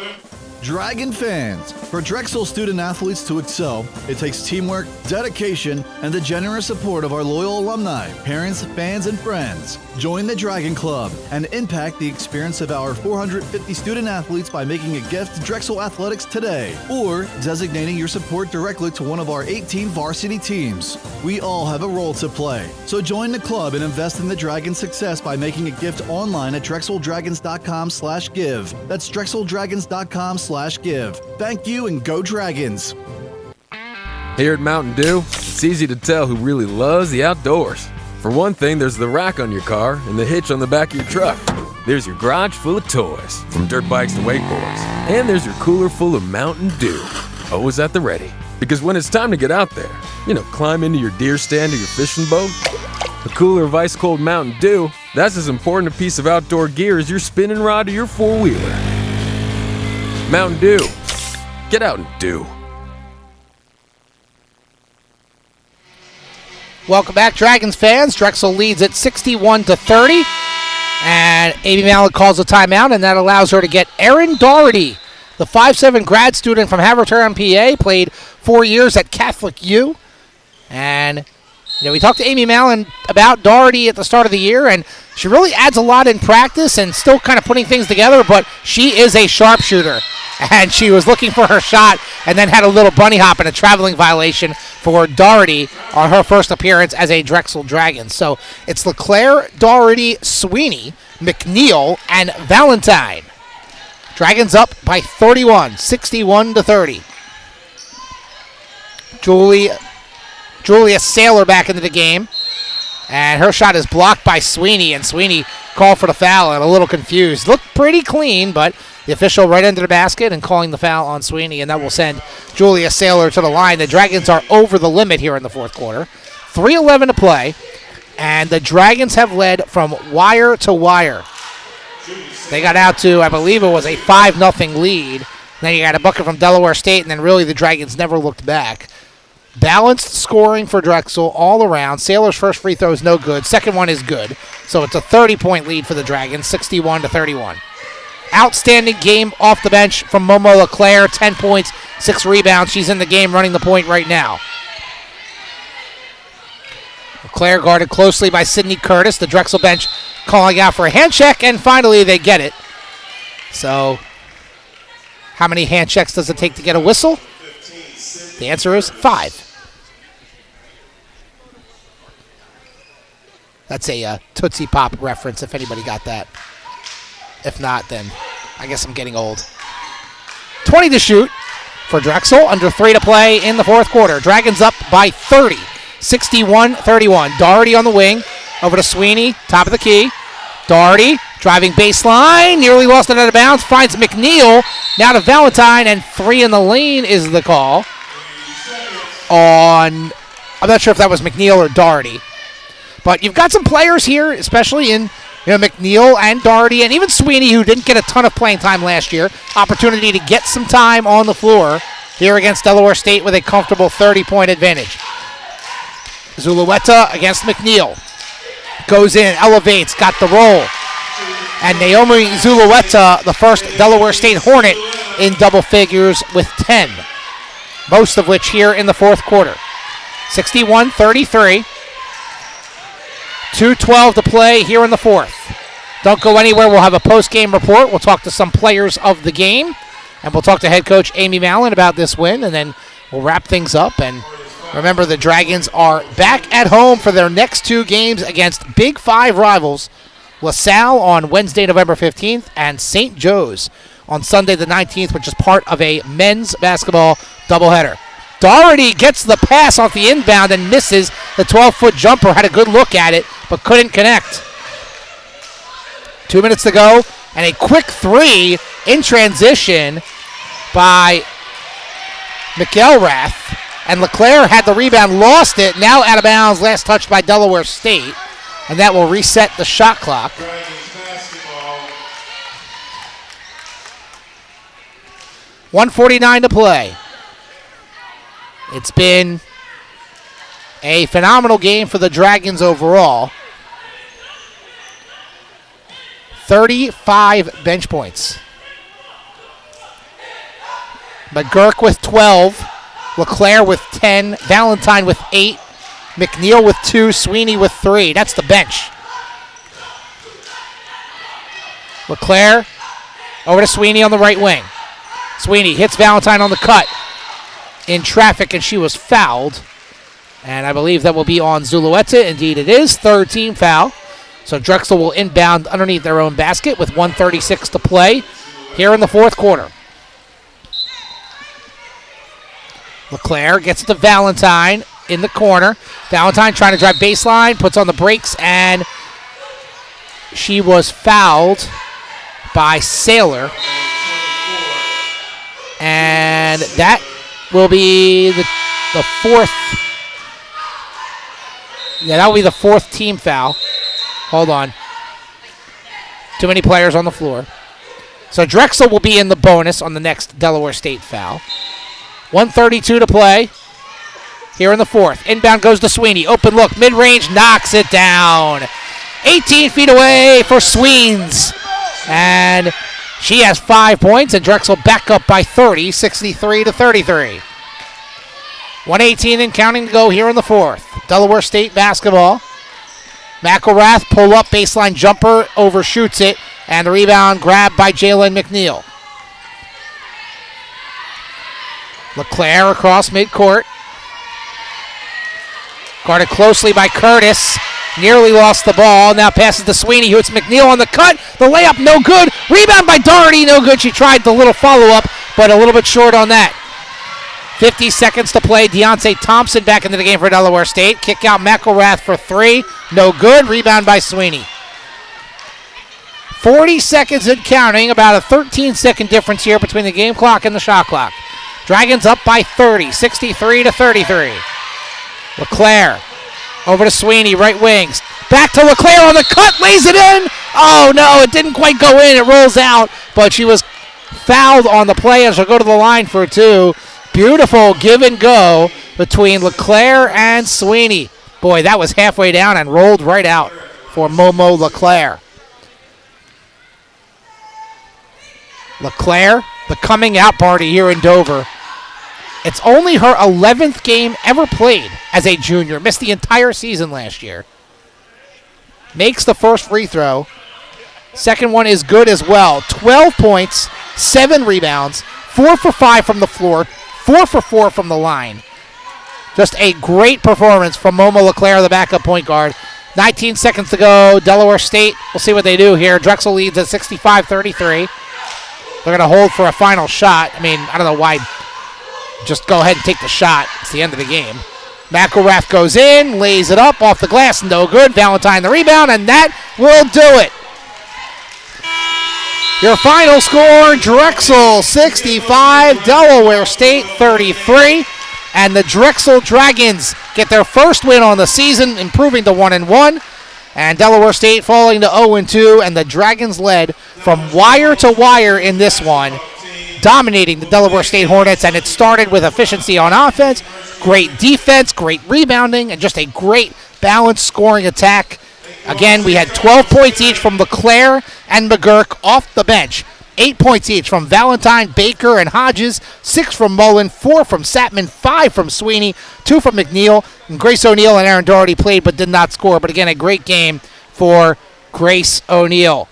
S2: Dragon fans, for Drexel student athletes to excel, it takes teamwork, dedication, and the generous support of our loyal alumni, parents, fans, and friends. Join the Dragon Club and impact the experience of our 450 student athletes by making a gift to Drexel Athletics today or designating your support directly to one of our 18 varsity teams. We all have a role to play, so join the club and invest in the Dragon's success by making a gift online at drexeldragons.com/give. That's drexeldragons.com/give. Thank you and go Dragons!
S4: Here at Mountain Dew, it's easy to tell who really loves the outdoors. For one thing, there's the rack on your car and the hitch on the back of your truck. There's your garage full of toys, from dirt bikes to wakeboards. And there's your cooler full of Mountain Dew, always at the ready. Because when it's time to get out there, climb into your deer stand or your fishing boat, A cooler of ice-cold Mountain Dew, that's as important a piece of outdoor gear as your spinning rod or your four-wheeler. Mountain Dew. Get out and do.
S1: Welcome back, Dragons fans. Drexel leads at 61-30. And Amy Mallon calls a timeout, and that allows her to get Erin Doherty, the 5'7" grad student from Havertown, PA, played 4 years at Catholic U. And, we talked to Amy Mallon about Doherty at the start of the year, and she really adds a lot in practice and still kind of putting things together, but she is a sharpshooter. And she was looking for her shot and then had a little bunny hop and a traveling violation for Doherty on her first appearance as a Drexel Dragon. So it's LeClaire, Doherty, Sweeney, McNeil, and Valentine. Dragons up by 31, 61-30. Julia Saylor back into the game. And her shot is blocked by Sweeney, and Sweeney called for the foul and a little confused. Looked pretty clean, but the official right under the basket and calling the foul on Sweeney, and that will send Julia Saylor to the line. The Dragons are over the limit here in the fourth quarter. 3:11 to play, and the Dragons have led from wire to wire. They got out to, I believe it was a 5-0 lead. Then you got a bucket from Delaware State, and then really the Dragons never looked back. Balanced scoring for Drexel all around. Saylor's first free throw is no good. Second one is good. So it's a 30-point lead for the Dragons, 61-31. Outstanding game off the bench from Momo LeClaire, 10 points, 6 rebounds. She's in the game running the point right now. LeClaire guarded closely by Sydney Curtis. The Drexel bench calling out for a hand check, and finally they get it. So how many hand checks does it take to get a whistle? The answer is 5. That's a Tootsie Pop reference, if anybody got that. If not, then I guess I'm getting old. 20 to shoot for Drexel, under 3 to play in the fourth quarter. Dragons up by 30, 61-31. Doherty on the wing, over to Sweeney, top of the key. Doherty driving baseline, nearly lost it out of bounds, finds McNeil, now to Valentine, and 3 in the lane is the call on, I'm not sure if that was McNeil or Doherty. But you've got some players here, especially in McNeil and Doherty, and even Sweeney, who didn't get a ton of playing time last year. Opportunity to get some time on the floor here against Delaware State with a comfortable 30-point advantage. Zulueta against McNeil. Goes in, elevates, got the roll. And Naomi Zulueta, the first Delaware State Hornet in double figures with 10. Most of which here in the fourth quarter. 61-33. 2:12 to play here in the fourth. Don't go anywhere. We'll have a post-game report. We'll talk to some players of the game. And we'll talk to head coach Amy Mallon about this win. And then we'll wrap things up. And remember, the Dragons are back at home for their next 2 games against Big 5 rivals, LaSalle on Wednesday, November 15th, and St. Joe's on Sunday the 19th, which is part of a men's basketball doubleheader. Doherty gets the pass off the inbound and misses the 12-foot jumper. Had a good look at it, but couldn't connect. 2 minutes to go, and a quick 3 in transition by McElrath. And LeClaire had the rebound, lost it, now out of bounds, last touched by Delaware State. And that will reset the shot clock. .149 to play. It's been a phenomenal game for the Dragons overall. 35 bench points. McGurk with 12. LeClaire with 10. Valentine with 8. McNeil with 2. Sweeney with 3. That's the bench. LeClaire over to Sweeney on the right wing. Sweeney hits Valentine on the cut in traffic, and she was fouled. And I believe that will be on Zulueta. Indeed it is. 3rd team foul. So Drexel will inbound underneath their own basket with 1:36 to play here in the fourth quarter. LeClaire gets it to Valentine in the corner. Valentine trying to drive baseline, puts on the brakes, and she was fouled by Saylor. And that will be the 4th. Yeah, that will be the 4th team foul. Hold on. Too many players on the floor. So Drexel will be in the bonus on the next Delaware State foul. 1:32 to play here in the 4th. Inbound goes to Sweeney. Open look, mid-range, knocks it down. 18 feet away for Sweens. And she has 5 points, and Drexel back up by 30, 63 to 33. 1:18 and counting to go here in the 4th. Delaware State basketball. McElrath pull up baseline jumper, overshoots it, and the rebound grabbed by Jalen McNeil. LeClaire across midcourt. Guarded closely by Curtis. Nearly lost the ball. Now passes to Sweeney, who hits McNeil on the cut. The layup, no good. Rebound by Doherty, no good. She tried the little follow-up, but a little bit short on that. 50 seconds to play. Deontay Thompson back into the game for Delaware State. Kick out McElrath for 3. No good. Rebound by Sweeney. 40 seconds and counting. About a 13-second difference here between the game clock and the shot clock. Dragons up by 30, 63 to 33. LeClaire over to Sweeney, right wings. Back to LeClaire on the cut, lays it in. Oh, no, it didn't quite go in. It rolls out, but she was fouled on the play and she'll go to the line for 2. Beautiful give and go between LeClaire and Sweeney. Boy, that was halfway down and rolled right out for Momo LeClaire. LeClaire, the coming out party here in Dover. It's only her 11th game ever played as a junior. Missed the entire season last year. Makes the first free throw. Second one is good as well. 12 points, 7 rebounds, 4 for 5 from the floor, 4 for 4 from the line. Just a great performance from Momo LeClaire, the backup point guard. 19 seconds to go. Delaware State, we'll see what they do here. Drexel leads at 65-33. They're going to hold for a final shot. I mean, I don't know why. Just go ahead and take the shot. It's the end of the game. McElrath goes in, lays it up off the glass. No good. Valentine the rebound, and that will do it. Your final score, Drexel 65, Delaware State 33. And the Drexel Dragons get their first win on the season, improving to 1-1. And Delaware State falling to 0-2, and the Dragons led from wire to wire in this one, dominating the Delaware State Hornets, and it started with efficiency on offense, great defense, great rebounding, and just a great balanced scoring attack. Again, we had 12 points each from LeClaire and McGurk off the bench. 8 points each from Valentine, Baker, and Hodges. 6 from Mullen, 4 from Satman, 5 from Sweeney, 2 from McNeil. And Grace O'Neal and Aaron Doherty played but did not score. But again, a great game for Grace O'Neal.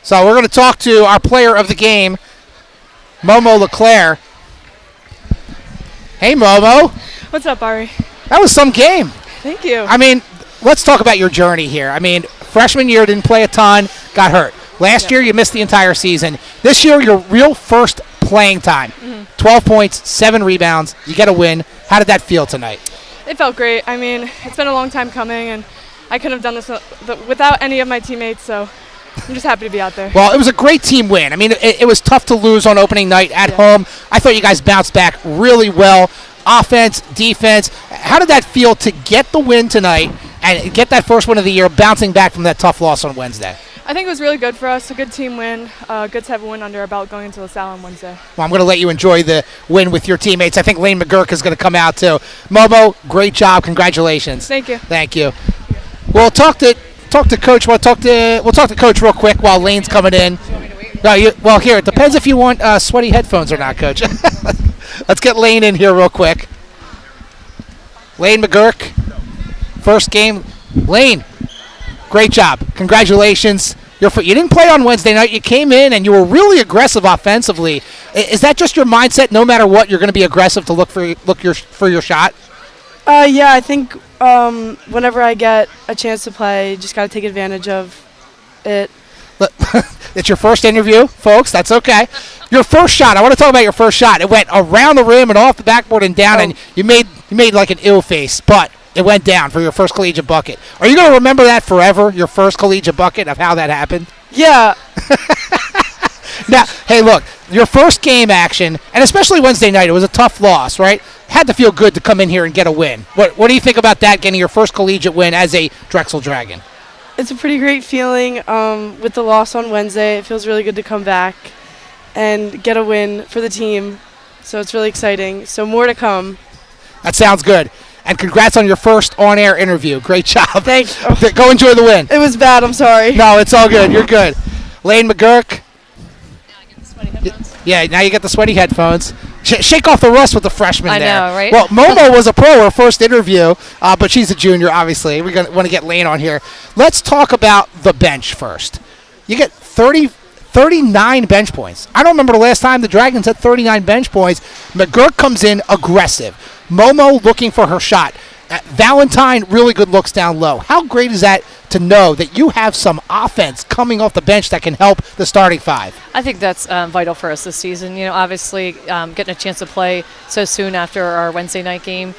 S1: So we're going to talk to our player of the game, Momo LeClaire. Hey, Momo.
S10: What's up, Ari?
S1: That was some game.
S10: Thank you.
S1: I mean, let's talk about your journey here. I mean, freshman year didn't play a ton, got hurt. Last year you missed the entire season. This year your real first playing time. 12 points, 7 rebounds. You get a win. How did that feel tonight?
S10: It felt great. I mean, it's been a long time coming, and I couldn't have done this without any of my teammates, so I'm just happy to be out there.
S1: Well, it was a great team win. I mean, it was tough to lose on opening night at home. I thought you guys bounced back really well. Offense, defense. How did that feel to get the win tonight and get that first win of the year, bouncing back from that tough loss on Wednesday?
S10: I think it was really good for us. A good team win. Good to have a win under our belt going into LaSalle on Wednesday.
S1: Well, I'm going to let you enjoy the win with your teammates. I think Lane McGurk is going to come out too. Momo, great job. Congratulations.
S10: Thank you.
S1: Thank you. We'll talk to Coach. We'll talk to Coach real quick while Lane's coming in. No, well, here it depends if you want sweaty headphones or not, Coach. Let's get Lane in here real quick. Lane McGurk, first game. Lane, great job. Congratulations. You didn't play on Wednesday night. You came in and you were really aggressive offensively. Is that just your mindset? No matter what, you're going to be aggressive to look for your shot.
S11: Yeah, I think whenever I get a chance to play, just got to take advantage of it.
S1: It's your first interview, folks. That's okay. Your first shot. I want to talk about your first shot. It went around the rim and off the backboard and down, and you made like an ill face, but it went down for your first collegiate bucket. Are you going to remember that forever, your first collegiate bucket, of how that happened?
S11: Yeah.
S1: Now, hey, look, your first game action, and especially Wednesday night, it was a tough loss, right? had to feel good to come in here and get a win. What do you think about that, getting your first collegiate win as a Drexel Dragon?
S11: It's a pretty great feeling. With the loss on Wednesday, it feels really good to come back and get a win for the team. So it's really exciting. So more to come.
S1: That sounds good. And congrats on your first on-air interview. Great job.
S11: Thanks.
S1: Go enjoy the win.
S11: It was bad. I'm sorry.
S1: No, it's all good. You're good. Lane McGurk.
S12: Now I get the sweaty headphones.
S1: Yeah, now you get the sweaty headphones. Shake off the rust with the freshman
S12: I
S1: there.
S12: know, right?
S1: Well, Momo was a pro, her first interview, but she's a junior, obviously. We're going to want to get Lane on here. Let's talk about the bench first. You get 39 bench points. I don't remember the last time the Dragons had 39 bench points. McGurk comes in aggressive. Momo looking for her shot. Valentine, really good looks down low. How great is that to know that you have some offense coming off the bench that can help the starting five?
S12: I think that's vital for us this season. Obviously getting a chance to play so soon after our Wednesday night game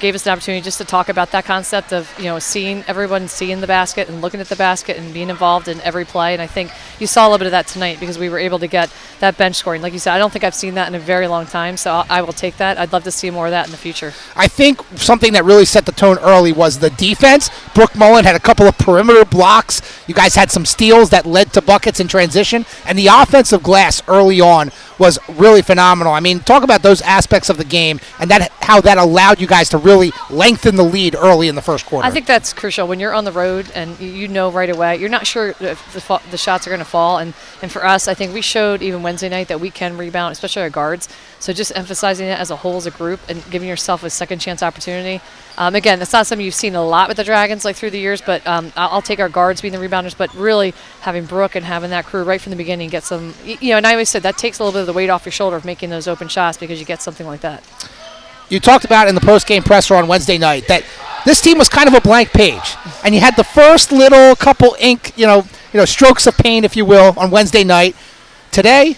S12: gave us an opportunity just to talk about that concept of, seeing everyone seeing the basket and looking at the basket and being involved in every play. And I think you saw a little bit of that tonight because we were able to get that bench scoring. Like you said, I don't think I've seen that in a very long time, so I will take that. I'd love to see more of that in the future.
S1: I think something that really set the tone early was the defense. Brooke Mullen had a couple of perimeter blocks. You guys had some steals that led to buckets in transition. And the offensive glass early on was really phenomenal. I mean, talk about those aspects of the game and how that allowed you guys to really lengthen the lead early in the first quarter.
S12: I think that's crucial. When you're on the road and you know right away, you're not sure if the shots are going to fall. And for us, I think we showed even Wednesday night that we can rebound, especially our guards. So just emphasizing it as a whole, as a group, and giving yourself a second chance opportunity. Again, that's not something you've seen a lot with the Dragons like through the years, but I'll take our guards being the rebounders, but really having Brooke and having that crew right from the beginning get some, and I always said that takes a little bit of the weight off your shoulder of making those open shots because you get something like that.
S1: You talked about in the post-game presser on Wednesday night that this team was kind of a blank page, and you had the first little couple strokes of paint, if you will, on Wednesday night. Today,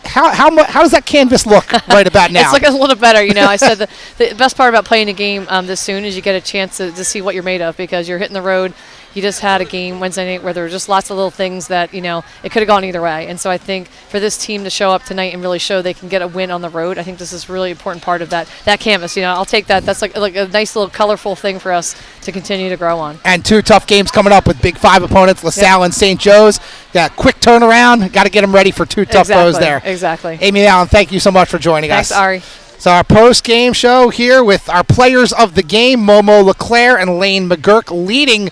S1: how does that canvas look right about now?
S12: It's looking a little better. I said the best part about playing a game this soon is you get a chance to see what you're made of because you're hitting the road. You just had a game Wednesday night where there were just lots of little things that, it could have gone either way. And so I think for this team to show up tonight and really show they can get a win on the road, I think this is a really important part of that canvas. I'll take that. That's like a nice little colorful thing for us to continue to grow on.
S1: And two tough games coming up with Big Five opponents, LaSalle and St. Joe's. Got quick turnaround. Got to get them ready for two tough foes there.
S12: Exactly.
S1: Amy Allen, thank you so much for joining us.
S12: Thanks, Ari.
S1: So our post-game show here with our players of the game, Momo LeClaire and Lane McGurk, leading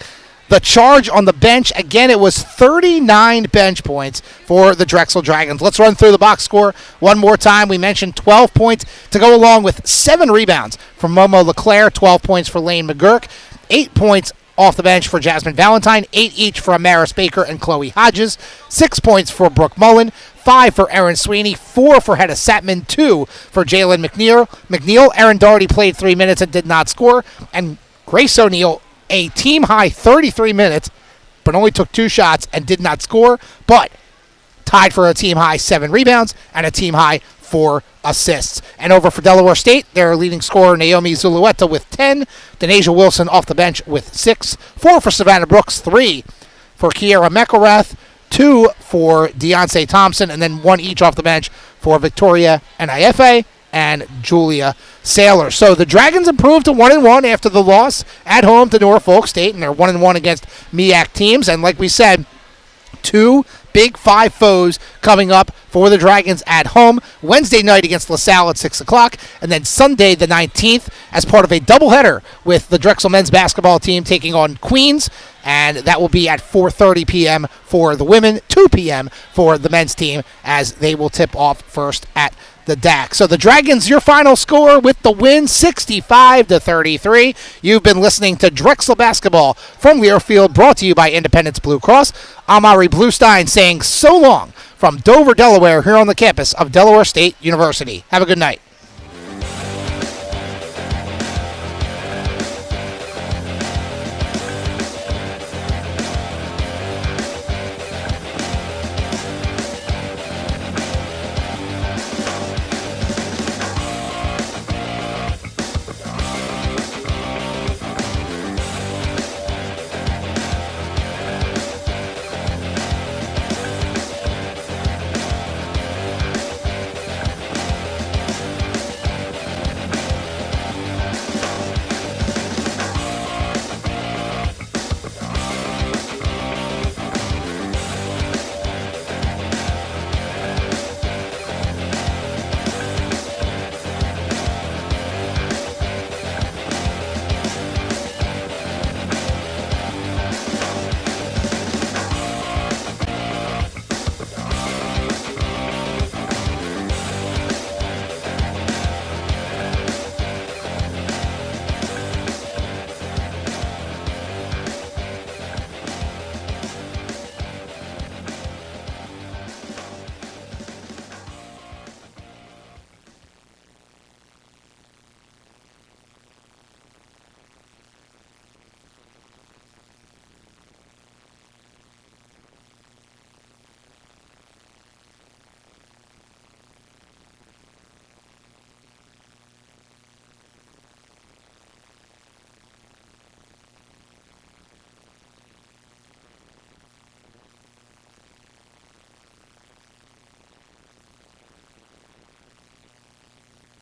S1: the charge on the bench. Again, it was 39 bench points for the Drexel Dragons. Let's run through the box score one more time. We mentioned 12 points to go along with 7 rebounds from Momo LeClaire, 12 points for Lane McGurk, 8 points off the bench for Jasmine Valentine, 8 each for Amaris Baker and Chloe Hodges, 6 points for Brooke Mullen, 5 for Erin Sweeney, 4 for Hedda Satman, 2 for Jalen McNeil. Erin Doherty played 3 minutes and did not score, and Grace O'Neal, a team-high 33 minutes, but only took 2 shots and did not score, but tied for a team-high 7 rebounds and a team-high 4 assists. And over for Delaware State, their leading scorer, Naomi Zulueta, with 10. Denasia Wilson off the bench with 6. 4 for Savannah Brooks, 3 for Kiera McElrath, 2 for Deontay Thompson, and then 1 each off the bench for Victoria Nifa and Julia Saylor. So the Dragons improved to 1-1 after the loss at home to Norfolk State, and they're 1-1 against MEAC teams. And like we said, 2 Big 5 foes coming up for the Dragons at home. Wednesday night against LaSalle at 6 o'clock, and then Sunday the 19th as part of a doubleheader with the Drexel men's basketball team taking on Queens, and that will be at 4:30 p.m. for the women, 2 p.m. for the men's team, as they will tip off first at the DAC. So the Dragons, your final score with the win, 65-33. You've been listening to Drexel Basketball from Learfield, brought to you by Independence Blue Cross. I'm Ari Bluestein saying so long from Dover, Delaware, here on the campus of Delaware State University. Have a good night.